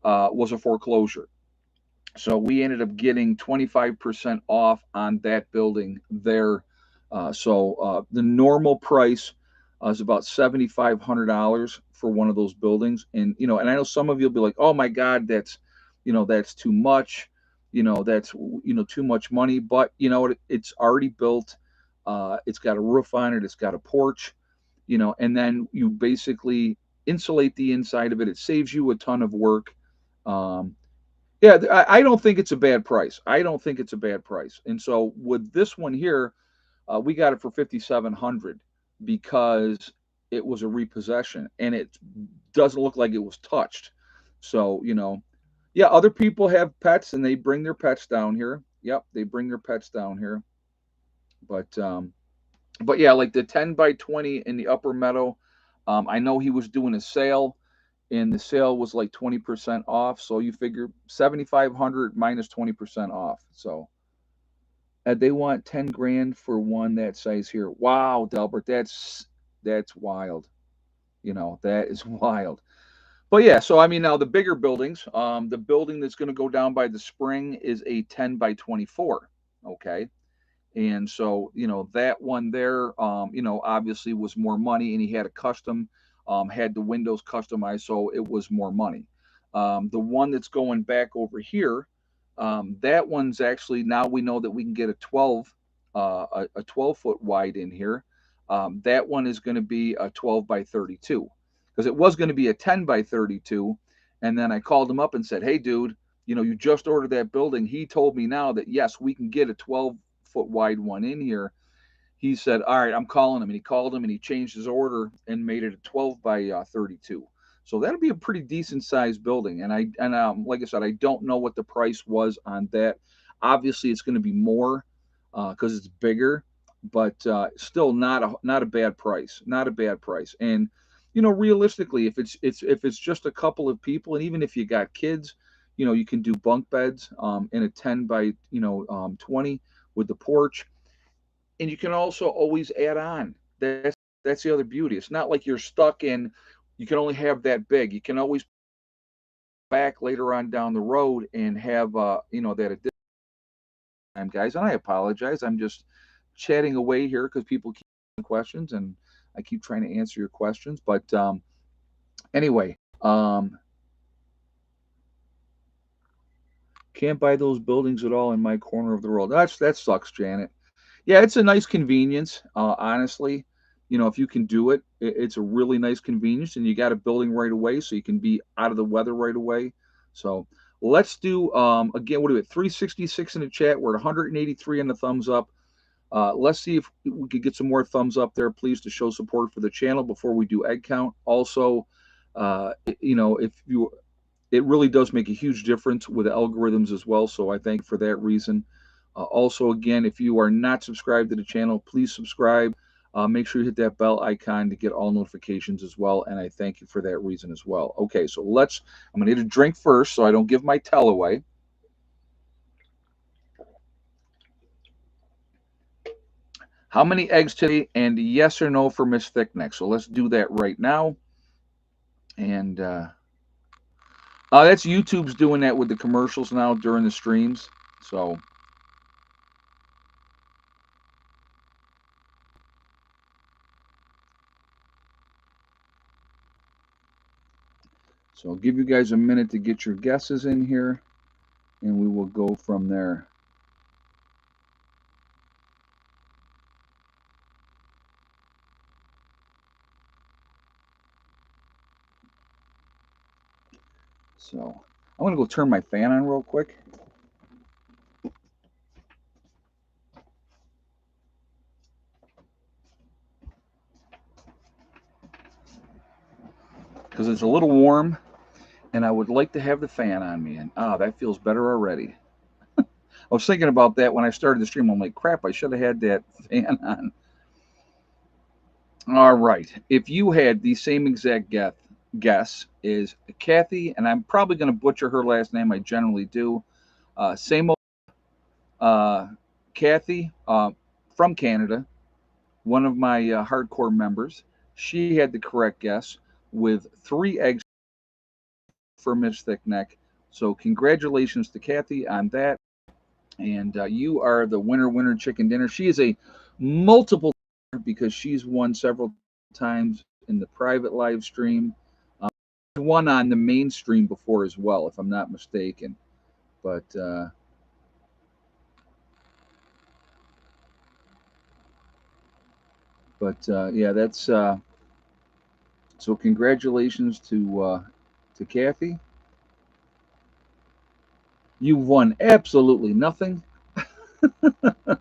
was a foreclosure. So we ended up getting 25% off on that building there. So the normal price is about $7,500 for one of those buildings. And I know some of you'll be like, oh my God, that's too much. That's, too much money. But it's already built. It's got a roof on it. It's got a porch, and then you basically insulate the inside of it. It saves you a ton of work. Um, yeah, I don't think it's a bad price. I don't think it's a bad price. And so with this one here, we got it for 5,700 because it was a repossession and it doesn't look like it was touched. So, yeah, other people have pets and they bring their pets down here. Yep, they bring their pets down here. But yeah, like the 10 by 20 in the upper meadow, I know he was doing a sale and the sale was like 20% off. So you figure 7,500 minus 20% off. So they want 10 grand for one that size here. Wow, Delbert, that's wild. That is wild. But yeah, so I mean, now the bigger buildings, the building that's going to go down by the spring is a 10 by 24. Okay. And so, that one there, obviously was more money and he had a custom, had the windows customized. So it was more money. The one that's going back over here, that one's actually, now we know that we can get a 12 foot wide in here. That one is going to be a 12 by 32 because it was going to be a 10 by 32. And then I called him up and said, hey, dude, you just ordered that building. He told me now that, yes, we can get a 12-foot wide one in here. He said, all right, I'm calling him. And he called him and he changed his order and made it a 12 by 32. So that'll be a pretty decent sized building. And like I said, I don't know what the price was on that. Obviously, it's going to be more because it's bigger, but still not a bad price. Not a bad price. And realistically, if it's just a couple of people, and even if you got kids, you can do bunk beds in a 10 by 20 with the porch, and you can also always add on. That's the other beauty. It's not like you're stuck in. You can only have that big. You can always back later on down the road and have that additional time, guys. And I apologize. I'm just chatting away here because people keep asking questions and I keep trying to answer your questions. But anyway, can't buy those buildings at all in my corner of the world. That sucks, Janet. Yeah, it's a nice convenience. Honestly, if you can do it, it's a really nice convenience, and you got a building right away, so you can be out of the weather right away. So let's do again. What do we have? 366 in the chat. We're at 183 in the thumbs up. Let's see if we could get some more thumbs up there, please, to show support for the channel before we do egg count. Also, if you, it really does make a huge difference with the algorithms as well. So I thank you for that reason. Also, again, if you are not subscribed to the channel, please subscribe. Make sure you hit that bell icon to get all notifications as well. And I thank you for that reason as well. Okay, so I'm going to need a drink first so I don't give my tell away. How many eggs today? And yes or no for Miss Thickneck. So let's do that right now. And that's YouTube's doing that with the commercials now during the streams. So I'll give you guys a minute to get your guesses in here, and we will go from there. So I'm going to go turn my fan on real quick. because it's a little warm, and I would like to have the fan on me. And that feels better already. I was thinking about that when I started the stream. I'm like, crap, I should have had that fan on. All right. If you had the same exact guess is Kathy, and I'm probably going to butcher her last name. I generally do. Same old Kathy from Canada, one of my hardcore members. She had the correct guess with 3 eggs for Miss Thick Neck. So congratulations to Kathy on that. And you are the winner chicken dinner. She is a multiple because she's won several times in the private live stream. Won on the mainstream before as well, if I'm not mistaken. But yeah, that's so. Congratulations to Kathy. You've won absolutely nothing.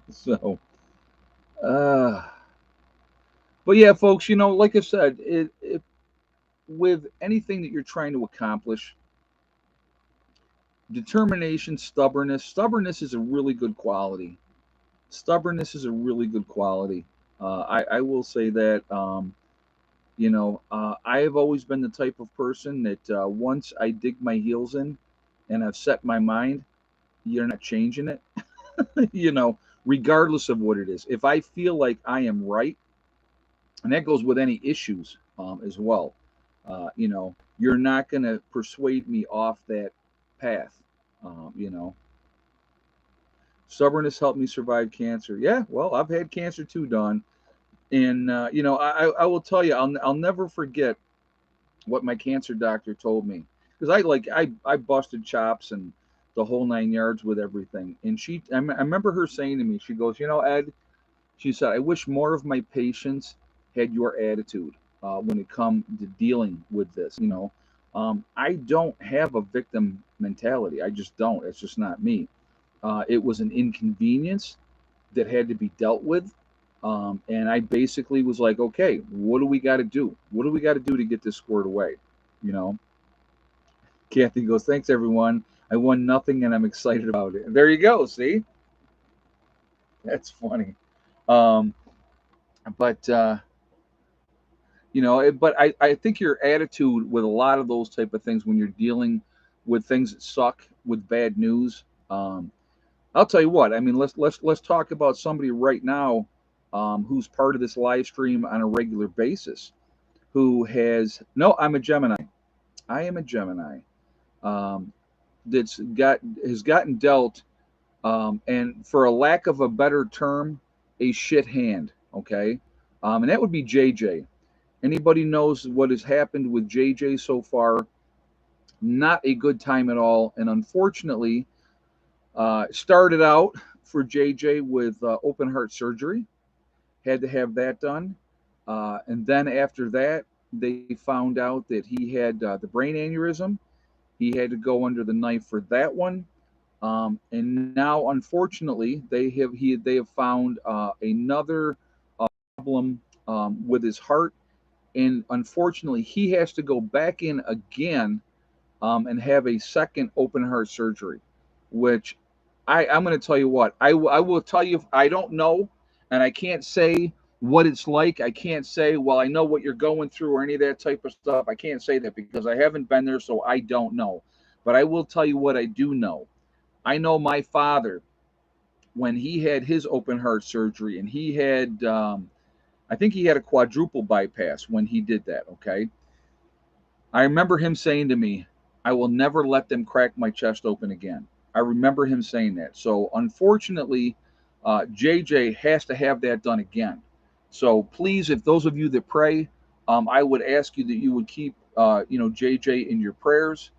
So, but yeah, folks, like I said, with anything that you're trying to accomplish, determination, stubbornness is a really good quality. Stubbornness is a really good quality. I will say that. I have always been the type of person that once I dig my heels in and I've set my mind, you're not changing it. Regardless of what it is. If I feel like I am right, and that goes with any issues as well, you're not going to persuade me off that path. You know, Stubbornness helped me survive cancer. Yeah, well, I've had cancer too, Don. And I will tell you, I'll never forget what my cancer doctor told me, because I busted chops and the whole 9 yards with everything. And I remember her saying to me, she goes, Ed, she said, I wish more of my patients had your attitude when it come to dealing with this. I don't have a victim mentality. I just don't. It's just not me. It was an inconvenience that had to be dealt with. And I basically was like, okay, what do we got to do? What do we got to do to get this squared away? You know, Kathy goes, thanks everyone. I won nothing and I'm excited about it. There you go. See, that's funny. Um, but but I think your attitude with a lot of those type of things when you're dealing with things that suck with bad news. I'll tell you what. I mean, let's talk about somebody right now who's part of this live stream on a regular basis. Who has no? I'm a Gemini. I am a Gemini. Um, has gotten dealt, and for a lack of a better term, a shit hand. Okay, and that would be JJ. Anybody knows what has happened with JJ so far? Not a good time at all. And unfortunately, started out for JJ with open heart surgery. Had to have that done. And then after that, they found out that he had the brain aneurysm. He had to go under the knife for that one. And now, unfortunately, they have found another problem with his heart, and unfortunately, he has to go back in again and have a second open heart surgery, which I'm going to tell you what, I will tell you, I don't know, and I can't say what it's like. I can't say, well, I know what you're going through or any of that type of stuff. I can't say that because I haven't been there, so I don't know. But I will tell you what I do know. I know my father, when he had his open heart surgery, and he had, I think he had a quadruple bypass when he did that, okay? I remember him saying to me, I will never let them crack my chest open again. I remember him saying that. So unfortunately, JJ has to have that done again. So please, if those of you that pray, I would ask you that you would keep, JJ in your prayers.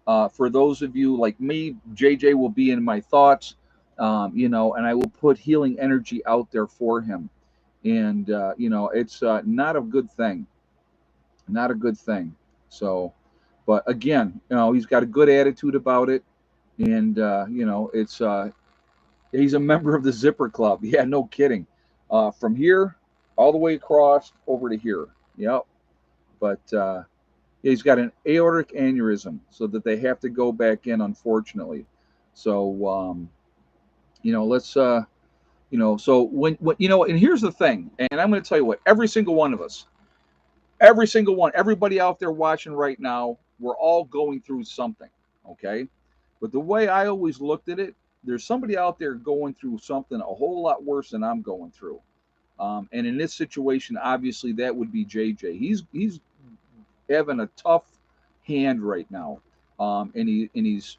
For those of you like me, JJ will be in my thoughts, and I will put healing energy out there for him. And, it's not a good thing. Not a good thing. So, but again, he's got a good attitude about it. And, it's, he's a member of the Zipper Club. Yeah, no kidding. From here all the way across over to here. Yep. But, he's got an aortic aneurysm, so that they have to go back in, unfortunately. So let's so when and here's the thing, and I'm going to tell you what, every single one of us, every single one, everybody out there watching right now, we're all going through something, okay? But the way I always looked at it, there's somebody out there going through something a whole lot worse than I'm going through. And in this situation, obviously, that would be JJ. He's having a tough hand right now, and he's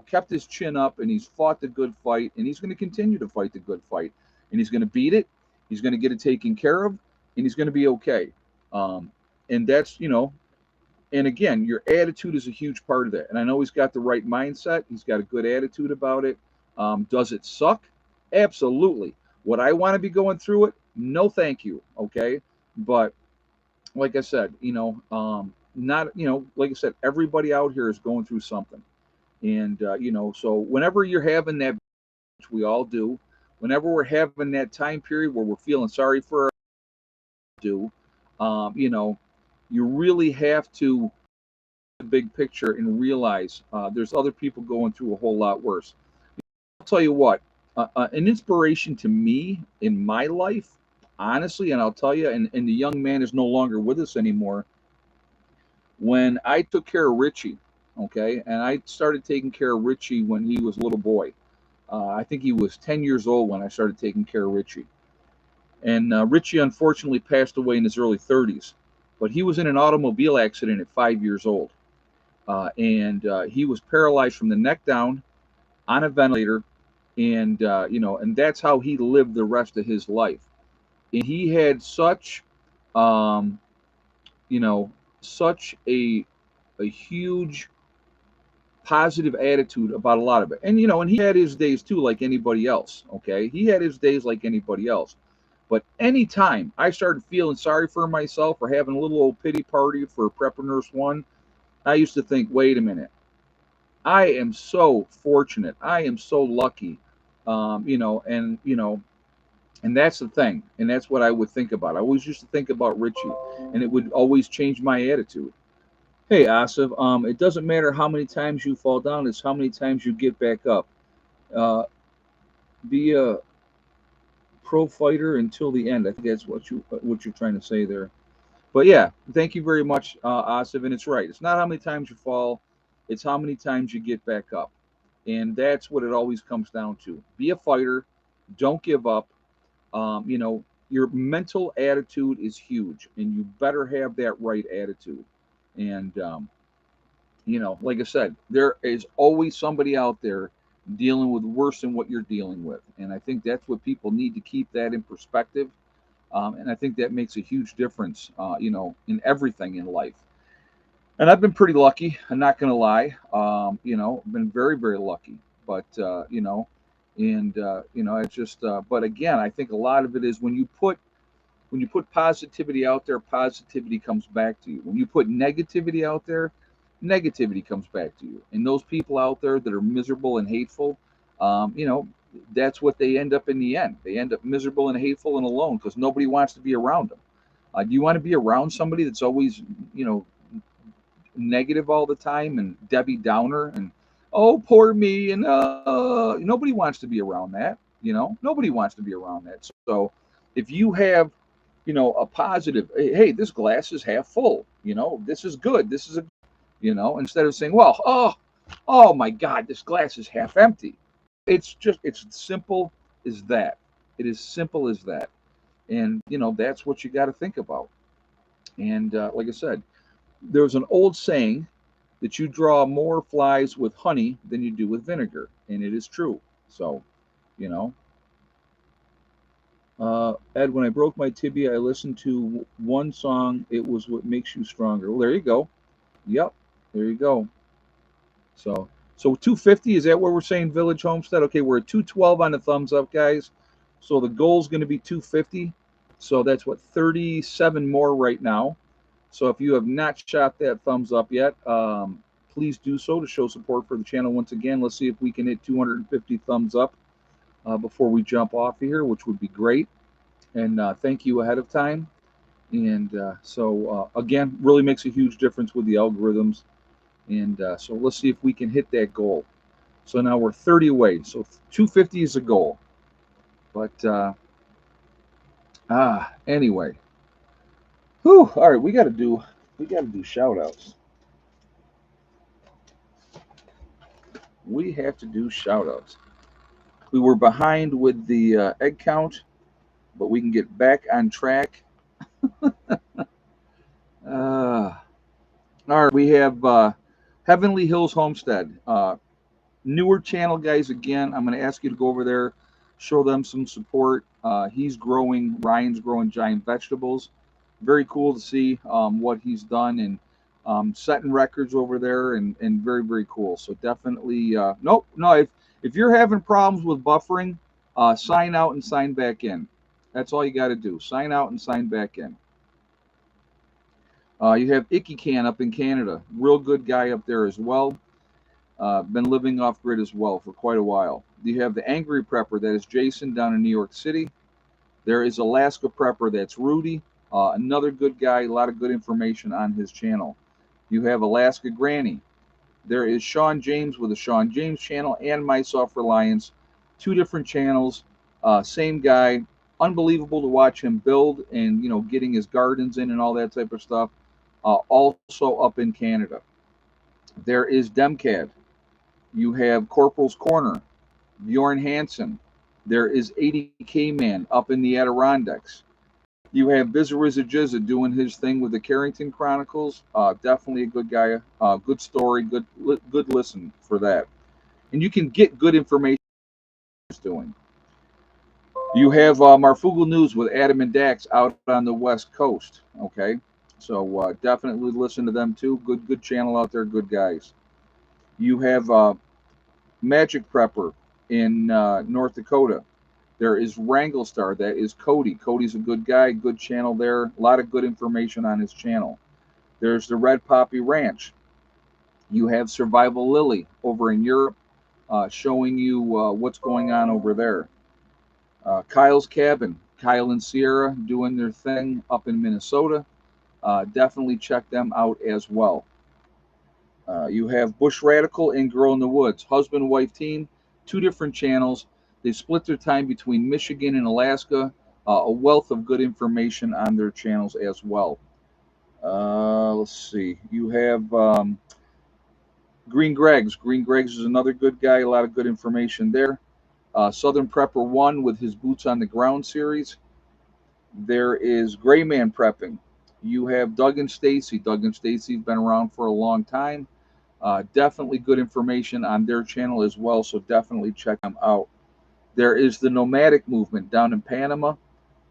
kept his chin up, and he's fought the good fight, and he's going to continue to fight the good fight, and he's going to beat it. He's going to get it taken care of, and he's going to be okay. And that's and again, your attitude is a huge part of that. And I know he's got the right mindset. He's got a good attitude about it. Does it suck? Absolutely. Would I want to be going through it? No, thank you. Okay. But like I said, not, like I said, everybody out here is going through something. And, so whenever you're having that, which we all do, whenever we're having that time period where we're feeling sorry for do, you really have to the big picture and realize there's other people going through a whole lot worse. I'll tell you what, an inspiration to me in my life, honestly, and I'll tell you, and the young man is no longer with us anymore. When I took care of Richie, okay, and I started taking care of Richie when he was a little boy. I think he was 10 years old when I started taking care of Richie. And Richie unfortunately passed away in his early 30s, but he was in an automobile accident at 5 years old. And he was paralyzed from the neck down on a ventilator, and and that's how he lived the rest of his life. And he had such, um, such a huge positive attitude about a lot of it. And and he had his days too, like anybody else. Okay, he had his days like anybody else. But anytime I started feeling sorry for myself or having a little old pity party for Prepper Nurse One, I used to think, wait a minute, I am so fortunate. I am so lucky. And that's the thing. And that's what I would think about. I always used to think about Richie, and it would always change my attitude. Hey, Asif, it doesn't matter how many times you fall down, it's how many times you get back up. Uh, be a pro fighter until the end. I think that's what you're trying to say there. But yeah, thank you very much, Asif. And it's right. It's not how many times you fall, it's how many times you get back up. And that's what it always comes down to. Be a fighter. Don't give up. Your mental attitude is huge, and you better have that right attitude. And, like I said, there is always somebody out there dealing with worse than what you're dealing with. And I think that's what people need to keep that in perspective. And I think that makes a huge difference, in everything in life. And I've been pretty lucky. I'm not going to lie. I've been very, very lucky. But it's just. But again, I think a lot of it is when you put positivity out there, positivity comes back to you. When you put negativity out there, negativity comes back to you. And those people out there that are miserable and hateful, that's what they end up in the end. They end up miserable and hateful and alone because nobody wants to be around them. Do you want to be around somebody that's always, negative all the time and Debbie Downer and oh poor me and nobody wants to be around that. Nobody wants to be around that. So if you have a positive, hey, this glass is half full, this is good, this is a, instead of saying, well, oh my God, this glass is half empty. It's simple as that. It is simple as that. And that's what you got to think about. And like I said, there's an old saying that you draw more flies with honey than you do with vinegar, and it is true. So, you know, Ed, when I broke my tibia, I listened to one song. It was What Makes You Stronger. Well, there you go. Yep, there you go. So 250, is that what we're saying, Village Homestead? Okay, we're at 212 on the thumbs up, guys. So the goal is going to be 250. So that's what, 37 more right now. So if you have not shot that thumbs up yet, please do so to show support for the channel once again. Let's see if we can hit 250 thumbs up before we jump off here, which would be great. And thank you ahead of time. And again, really makes a huge difference with the algorithms. And so let's see if we can hit that goal. So now we're 30 away. So 250 is a goal. But anyway, whew, all right, we got to do shout outs. We have to do shout outs. We were behind with the egg count, but we can get back on track. All right, we have Heavenly Hills Homestead. Newer channel, guys. Again, I'm going to ask you to go over there, show them some support. Ryan's growing giant vegetables. Very cool to see what he's done and setting records over there, and very, very cool. So definitely, nope, no. If you're having problems with buffering, sign out and sign back in. That's all you got to do. Sign out and sign back in. You have Icky Can up in Canada. Real good guy up there as well. Been living off grid as well for quite a while. You have the Angry Prepper, that is Jason down in New York City. There is Alaska Prepper, that's Rudy, another good guy, a lot of good information on his channel. You have Alaska Granny. There is Sean James with the Sean James channel and My Soft Reliance, two different channels, same guy. Unbelievable to watch him build and getting his gardens in and all that type of stuff. Also up in Canada. There is Demcad. You have Corporal's Corner, Bjorn Hansen. There is 80K Man up in the Adirondacks. You have Bizariza Jizza doing his thing with the Carrington Chronicles. Definitely a good guy. Good story. Good listen for that. And you can get good information he's doing. You have Marfugal News with Adam and Dax out on the West Coast. Okay, so definitely listen to them too. Good channel out there. Good guys. You have Magic Prepper in North Dakota. There is Wrangle Star. That is Cody. Cody's a good guy. Good channel there. A lot of good information on his channel. There's the Red Poppy Ranch. You have Survival Lily over in Europe, showing you what's going on over there. Kyle's Cabin. Kyle and Sierra doing their thing up in Minnesota. Definitely check them out as well. You have Bush Radical and Girl in the Woods, husband-wife team, two different channels. They split their time between Michigan and Alaska. A wealth of good information on their channels as well. Let's see. You have Green Greg's. Green Greg's is another good guy. A lot of good information there. Southern Prepper 1 with his Boots on the Ground series. There is Gray Man Prepping. You have Doug and Stacy. Doug and Stacy's been around for a long time. Definitely good information on their channel as well, so definitely check them out. There is the Nomadic Movement down in Panama.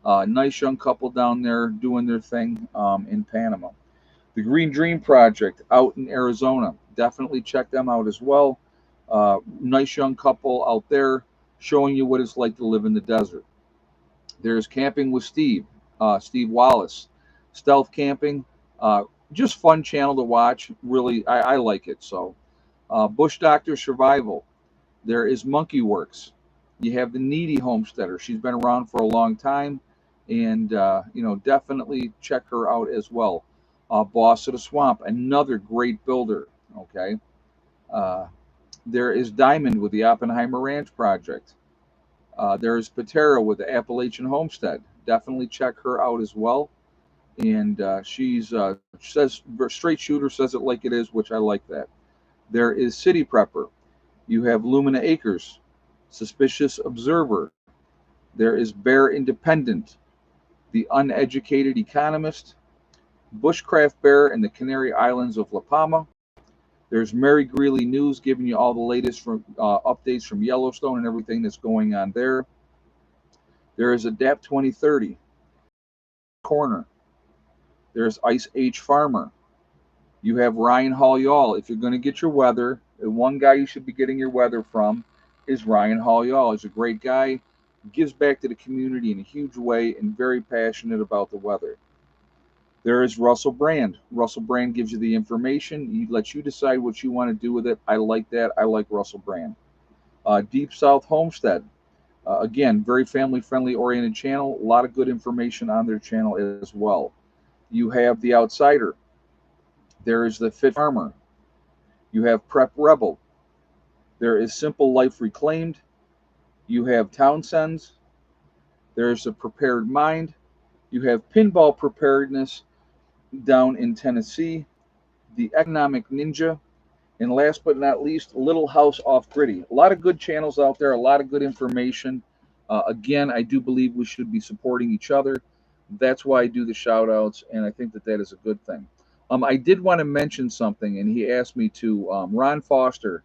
Nice young couple down there doing their thing in Panama. The Green Dream Project out in Arizona. Definitely check them out as well. Nice young couple out there showing you what it's like to live in the desert. There's Camping with Steve, Steve Wallace. Stealth Camping, just fun channel to watch. Really, I like it. So, Bush Doctor Survival. There is Monkey Works. You have the Needy Homesteader. She's been around for a long time, and definitely check her out as well. Boss of the Swamp, another great builder. Okay. There is Diamond with the Oppenheimer Ranch Project. There is Patera with the Appalachian Homestead. Definitely check her out as well. And she's says straight shooter, says it like it is, which I like that. There is City Prepper. You have Lumina Acres, Suspicious Observer. There is Bear Independent, The Uneducated Economist, Bushcraft Bear and the Canary Islands of La Palma. There's Mary Greeley News, giving you all the latest from updates from Yellowstone and everything that's going on there. There is Adapt 2030 Corner. There's Ice Age Farmer. You have Ryan Hall Y'all. If you're going to get your weather, the one guy you should be getting your weather from is Ryan Hall Y'all. He's a great guy, gives back to the community in a huge way, and very passionate about the weather. There is Russell Brand. Russell Brand gives you the information. He lets you decide what you want to do with it. I like that. I like Russell Brand. Deep South Homestead. Again, very family-friendly oriented channel. A lot of good information on their channel as well. You have the Outsider. There is the Fit Farmer. You have Prep Rebel. There is Simple Life Reclaimed. You have Townsend's. There's a Prepared Mind. You have Pinball Preparedness down in Tennessee. The Economic Ninja. And last but not least, Little House Off Gritty. A lot of good channels out there, a lot of good information. Again, I do believe we should be supporting each other. That's why I do the shout outs, and I think that that is a good thing. I did want to mention something, and he asked me to. Ron Foster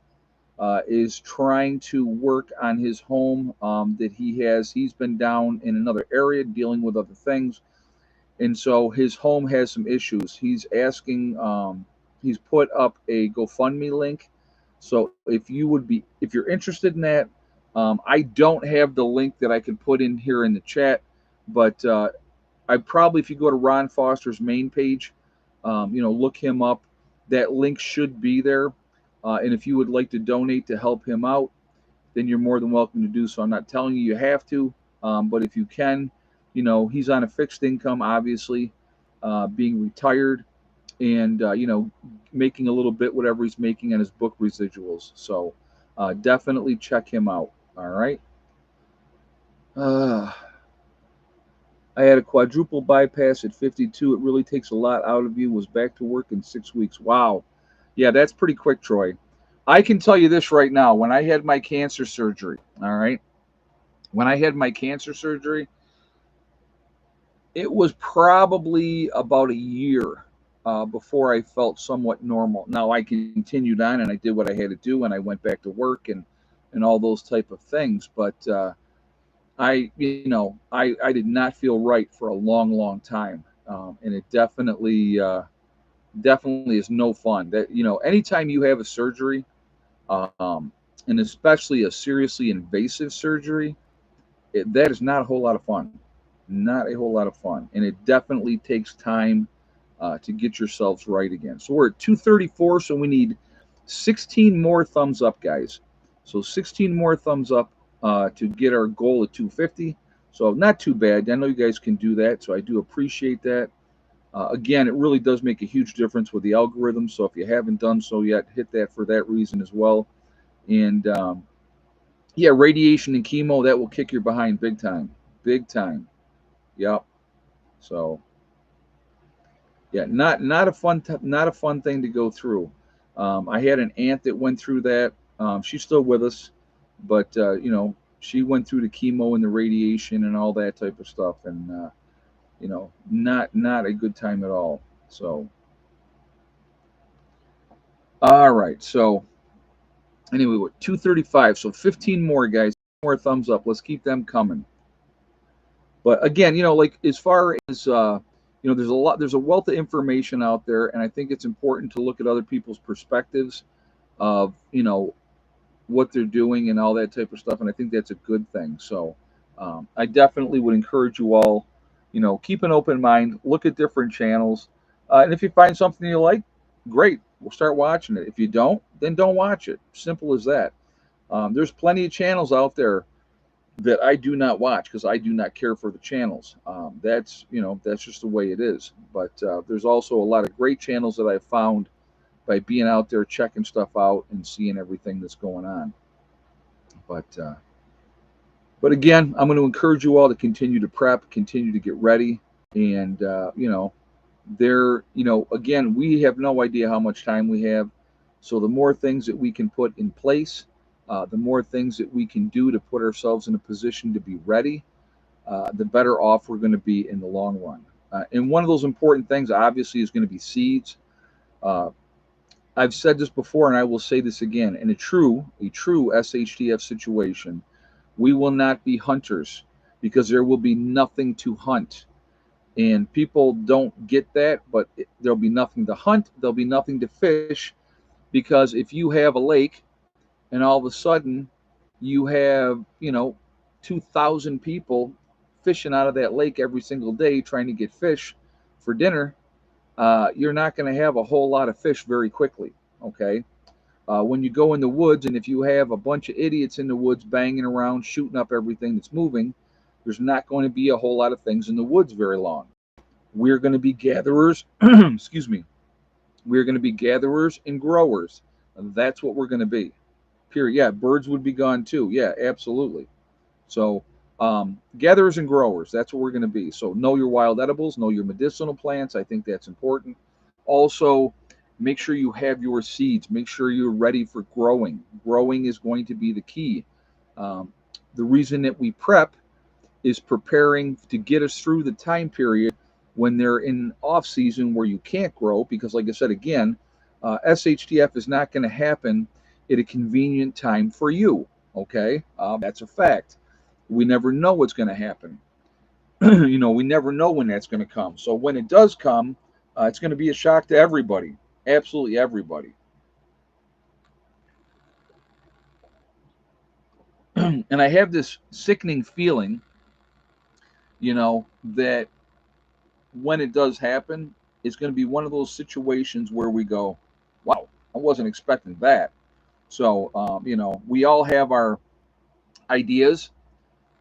is trying to work on his home that he has. He's been down in another area dealing with other things, and so his home has some issues. He's asking. He's put up a GoFundMe link. So if you're interested in that, I don't have the link that I can put in here in the chat, but I probably, if you go to Ron Foster's main page, look him up. That link should be there. And if you would like to donate to help him out, then you're more than welcome to do so. I'm not telling you you have to, but if you can, he's on a fixed income, obviously, being retired, and making a little bit whatever he's making on his book residuals. So definitely check him out. All right. I had a quadruple bypass at 52. It really takes a lot out of you. Was back to work in 6 weeks. Wow. Yeah, that's pretty quick, Troy. I can tell you this right now. When I had my cancer surgery, all right, when I had my cancer surgery, it was probably about a year before I felt somewhat normal. Now, I continued on and I did what I had to do, and I went back to work and all those type of things. But I did not feel right for a long, long time, and it definitely is no fun. That anytime you have a surgery, and especially a seriously invasive surgery, that is not a whole lot of fun. Not a whole lot of fun, and it definitely takes time to get yourselves right again. So we're at 234, so we need 16 more thumbs up, guys. So 16 more thumbs up to get our goal at 250. So not too bad. I know you guys can do that, so I do appreciate that. Again, it really does make a huge difference with the algorithm. So if you haven't done so yet, hit that for that reason as well. And yeah, radiation and chemo, that will kick your behind big time. Big time. Yep. So yeah, not a fun thing to go through. I had an aunt that went through that. She's still with us, but she went through the chemo and the radiation and all that type of stuff, and not a good time at all. So all right, so anyway, we're 235, so 15 more, guys, more thumbs up. Let's keep them coming. But again, like as far as there's a wealth of information out there, and I think it's important to look at other people's perspectives of what they're doing and all that type of stuff, and I think that's a good thing. So I definitely would encourage you all, keep an open mind, look at different channels, and if you find something you like, great, we'll start watching it. If you don't, then don't watch it. Simple as that. There's plenty of channels out there that I do not watch because I do not care for the channels. That's just the way it is. But there's also a lot of great channels that I've found by being out there checking stuff out and seeing everything that's going on. But again, I'm going to encourage you all to continue to prep, continue to get ready, and again, we have no idea how much time we have. So the more things that we can put in place, the more things that we can do to put ourselves in a position to be ready, the better off we're going to be in the long run. And one of those important things, obviously, is going to be seeds. I've said this before, and I will say this again. In a true SHTF situation, we will not be hunters because there will be nothing to hunt. And people don't get that, but there'll be nothing to hunt. There'll be nothing to fish, because if you have a lake and all of a sudden you have 2,000 people fishing out of that lake every single day trying to get fish for dinner, you're not going to have a whole lot of fish very quickly. Okay. When you go in the woods, and if you have a bunch of idiots in the woods banging around shooting up everything that's moving, there's not going to be a whole lot of things in the woods very long. We're going to be gatherers. Excuse me. We're going to be gatherers and growers. That's what we're going to be. Period. Yeah, birds would be gone too. Yeah, absolutely. So, gatherers and growers, that's what we're going to be. So, know your wild edibles, know your medicinal plants. I think that's important. Also, make sure you have your seeds. Make sure you're ready for growing. Growing is going to be the key. Um, the reason that we prep is preparing to get us through the time period when they're in off season where you can't grow, because like I said again, SHTF is not going to happen at a convenient time for you. Okay, that's a fact. We never know what's going to happen. We never know when that's going to come. So when it does come, it's going to be a shock to everybody, absolutely everybody. And I have this sickening feeling, that when it does happen, it's going to be one of those situations where we go, wow, I wasn't expecting that. So, we all have our ideas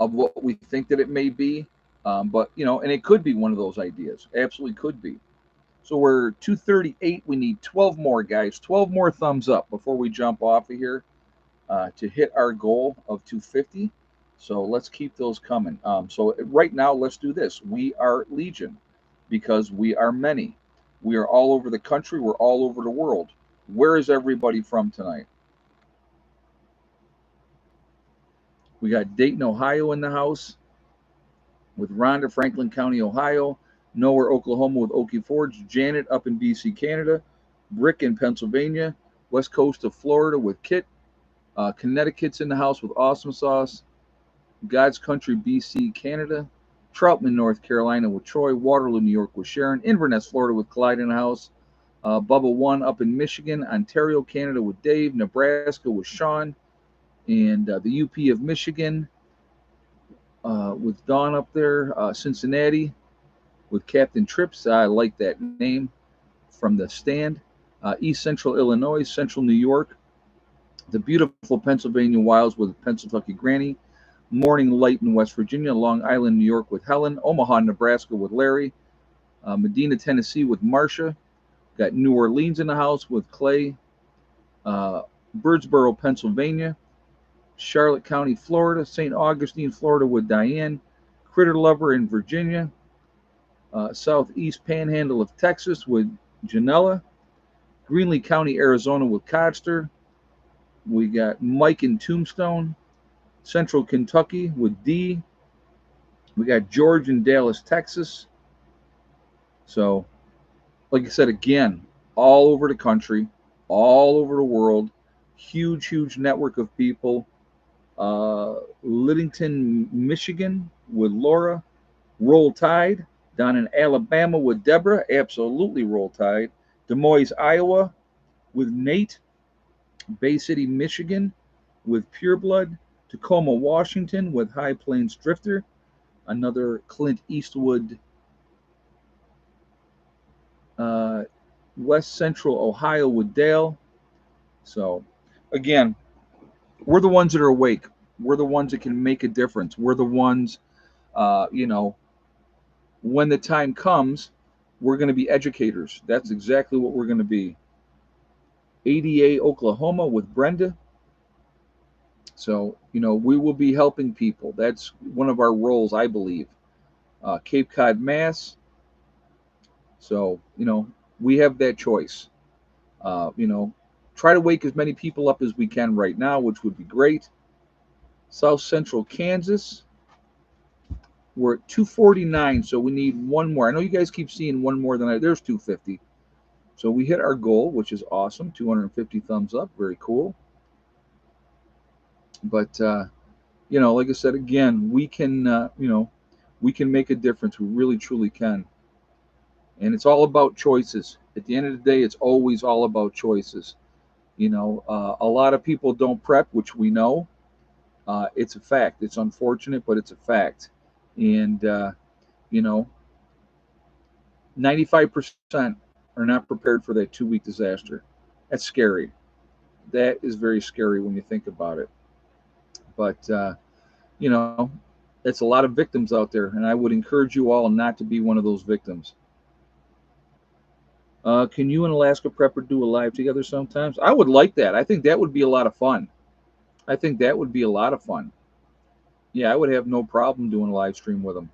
of what we think that it may be. But, and it could be one of those ideas. Absolutely could be. So we're 238. We need 12 more, guys. 12 more thumbs up before we jump off of here to hit our goal of 250. So let's keep those coming. So right now, let's do this. We are Legion because we are many. We are all over the country. We're all over the world. Where is everybody from tonight? We got Dayton, Ohio in the house with Rhonda, Franklin County, Ohio. Nowhere, Oklahoma with Okie Forge. Janet up in BC, Canada. Brick in Pennsylvania. West coast of Florida with Kit. Connecticut's in the house with Awesome Sauce. God's Country, BC, Canada. Troutman, North Carolina with Troy. Waterloo, New York with Sharon. Inverness, Florida with Clyde in the house. Bubba One up in Michigan. Ontario, Canada with Dave. Nebraska with Sean. And the UP of Michigan with Dawn up there. Cincinnati with Captain Trips. I like that name from the stand. East Central Illinois, Central New York. The beautiful Pennsylvania Wilds with Pennsylvania Granny. Morning Light in West Virginia. Long Island, New York with Helen. Omaha, Nebraska with Larry. Medina, Tennessee with Marcia. Got New Orleans in the house with Clay. Birdsboro, Pennsylvania. Charlotte County, Florida. St. Augustine, Florida with Diane. Critter Lover in Virginia. Southeast Panhandle of Texas with Janella. Greenlee County, Arizona with Codster. We got Mike in Tombstone. Central Kentucky with D. We got George in Dallas, Texas. So, like I said, again, all over the country, all over the world, huge, huge network of people. Livingston, Michigan with Laura. Roll Tide. Down in Alabama with Deborah. Absolutely Roll Tide. Des Moines, Iowa with Nate. Bay City, Michigan with Pureblood. Tacoma, Washington with High Plains Drifter. Another Clint Eastwood. West Central Ohio with Dale. So, again, we're the ones that are awake. We're the ones that can make a difference. We're the ones, when the time comes, we're going to be educators. That's exactly what we're going to be. ADA, Oklahoma with Brenda. So, we will be helping people. That's one of our roles, I believe. Cape Cod, Mass. So, we have that choice. Try to wake as many people up as we can right now, which would be great. South Central Kansas. We're at 249, so we need one more. I know you guys keep seeing one more than there's 250. So we hit our goal, which is awesome. 250 thumbs up. Very cool. But, like I said, again, we can, we can make a difference. We really, truly can. And it's all about choices. At the end of the day, it's always all about choices. A lot of people don't prep, which we know. It's a fact. It's unfortunate, but it's a fact. And, 95% are not prepared for that 2-week disaster. That's scary. That is very scary when you think about it. But, it's a lot of victims out there, and I would encourage you all not to be one of those victims. Can you and Alaska Prepper do a live together sometimes? I would like that. I think that would be a lot of fun. I think that would be a lot of fun. Yeah, I would have no problem doing a live stream with them.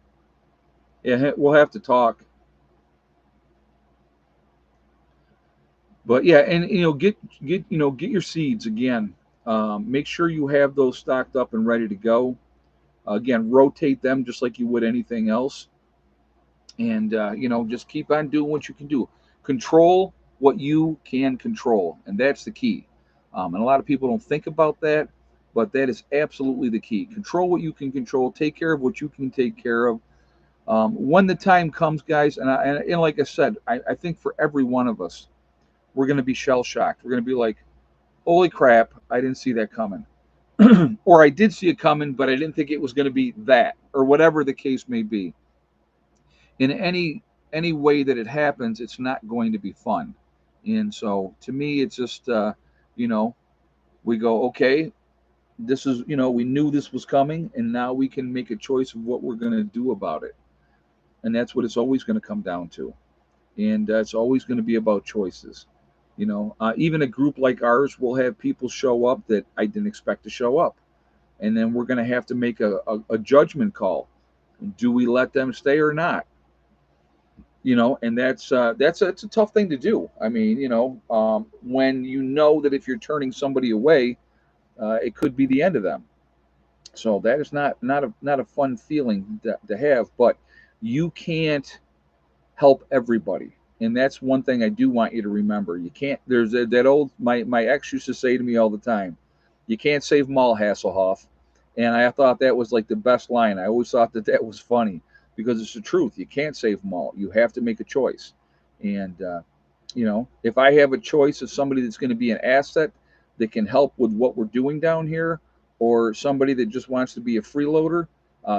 Yeah, we'll have to talk. But yeah, and get your seeds again. Make sure you have those stocked up and ready to go. Again, rotate them just like you would anything else, and just keep on doing what you can do. Control what you can control, and that's the key. And a lot of people don't think about that, but that is absolutely the key. Control what you can control. Take care of what you can take care of. When the time comes, guys, and like I said, I think for every one of us, we're going to be shell shocked. We're going to be like, holy crap, I didn't see that coming. Or I did see it coming, but I didn't think it was going to be that, or whatever the case may be. In any way that it happens, it's not going to be fun. And so to me, it's just you know, we go, okay, this is, we knew this was coming, and now we can make a choice of what we're going to do about it. And that's what it's always going to come down to. And it's always going to be about choices. Even a group like ours will have people show up that I didn't expect to show up, and then we're going to have to make a judgment call. Do we let them stay or not? And that's a tough thing to do. I mean, when you know that if you're turning somebody away, it could be the end of them. So that is not a fun feeling to have. But you can't help everybody, and that's one thing I do want you to remember. You can't. There's that old my ex used to say to me all the time, "You can't save them all, Hasselhoff," and I thought that was like the best line. I always thought that was funny because it's the truth. You can't save them all. You have to make a choice, and if I have a choice of somebody that's going to be an asset that can help with what we're doing down here, or somebody that just wants to be a freeloader,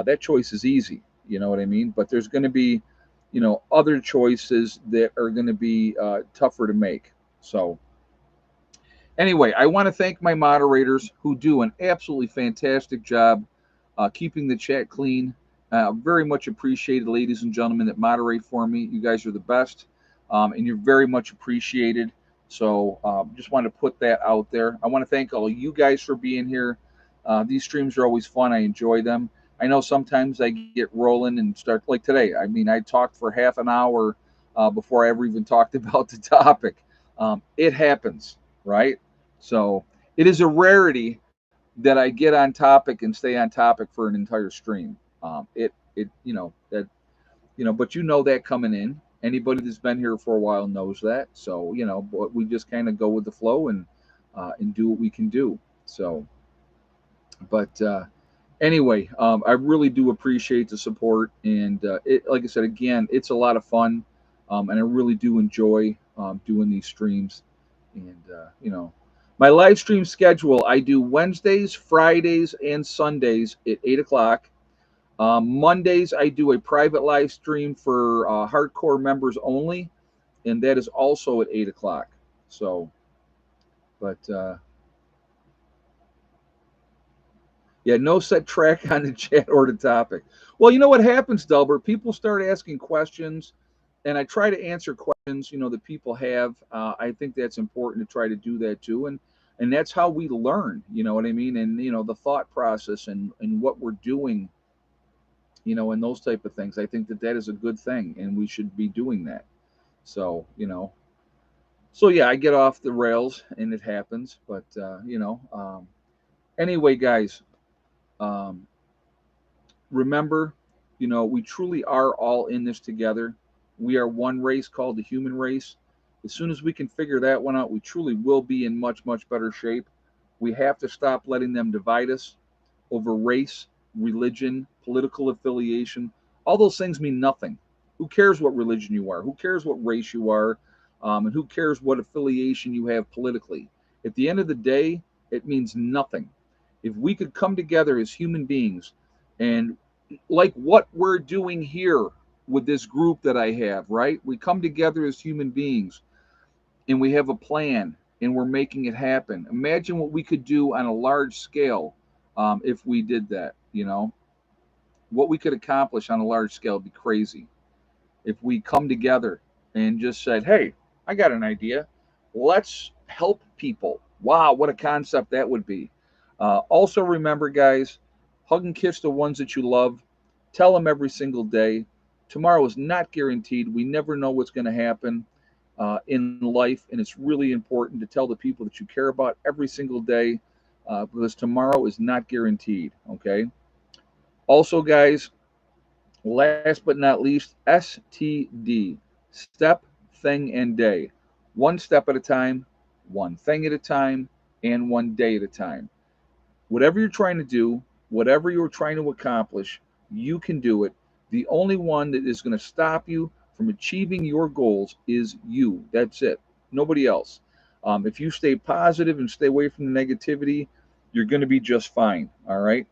that choice is easy. You know what I mean? But there's going to be other choices that are going to be tougher to make. So anyway, I want to thank my moderators who do an absolutely fantastic job keeping the chat clean. Very much appreciated, ladies and gentlemen, that moderate for me. You guys are the best, and you're very much appreciated. So just want to put that out there. I want to thank all you guys for being here. These streams are always fun. I enjoy them. I know sometimes I get rolling and start like today. I mean, I talked for half an hour before I ever even talked about the topic. It happens, right? So it is a rarity that I get on topic and stay on topic for an entire stream. It that but that coming in. Anybody that's been here for a while knows that. So but we just kind of go with the flow and do what we can do. So, but anyway, I really do appreciate the support, and like I said again, it's a lot of fun, and I really do enjoy doing these streams, and my live stream schedule: I do Wednesdays, Fridays, and Sundays at 8 o'clock. Mondays I do a private live stream for hardcore members only, and that is also at 8 o'clock. So, but yeah, no set track on the chat or the topic. Well, you know what happens, Delbert? People start asking questions, and I try to answer questions, that people have. I think that's important to try to do that too, and that's how we learn. You know what I mean? And the thought process and what we're doing, and those type of things. I think that is a good thing, and we should be doing that. So, so yeah, I get off the rails, and it happens. But anyway, guys. Um, Remember, we truly are all in this together. We are one race called the human race. As soon as we can figure that one out, we truly will be in much, much better shape. We have to stop letting them divide us over race, religion, political affiliation. All those things mean nothing. Who cares what religion you are? Who cares what race you are? And who cares what affiliation you have politically? At the end of the day, it means nothing. If we could come together as human beings and like what we're doing here with this group that I have, right? We come together as human beings and we have a plan and we're making it happen. Imagine what we could do on a large scale if we did that, what we could accomplish on a large scale would be crazy if we come together and just said, hey, I got an idea. Let's help people. Wow, what a concept that would be. Also, remember, guys, hug and kiss the ones that you love. Tell them every single day. Tomorrow is not guaranteed. We never know what's going to happen in life, and it's really important to tell the people that you care about every single day because tomorrow is not guaranteed. Okay. Also, guys, last but not least, STD, step, thing, and day. One step at a time, one thing at a time, and one day at a time. Whatever you're trying to do, whatever you're trying to accomplish, you can do it. The only one that is going to stop you from achieving your goals is you. That's it. Nobody else. If you stay positive and stay away from the negativity, you're going to be just fine. All right.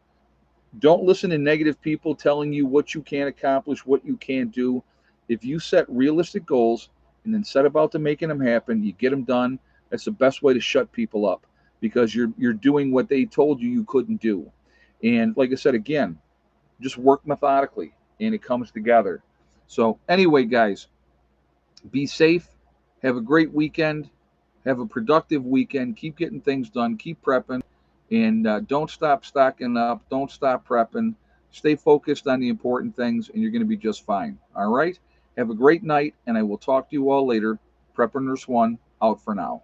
Don't listen to negative people telling you what you can accomplish, what you can't do. If you set realistic goals and then set about to making them happen, you get them done. That's the best way to shut people up because you're doing what they told you couldn't do. And like I said again, just work methodically and it comes together. So anyway, guys, be safe. Have a great weekend. Have a productive weekend. Keep getting things done. Keep prepping. And don't stop stocking up. Don't stop prepping. Stay focused on the important things, and you're going to be just fine. All right? Have a great night, and I will talk to you all later. Prepper Nurse 1 out for now.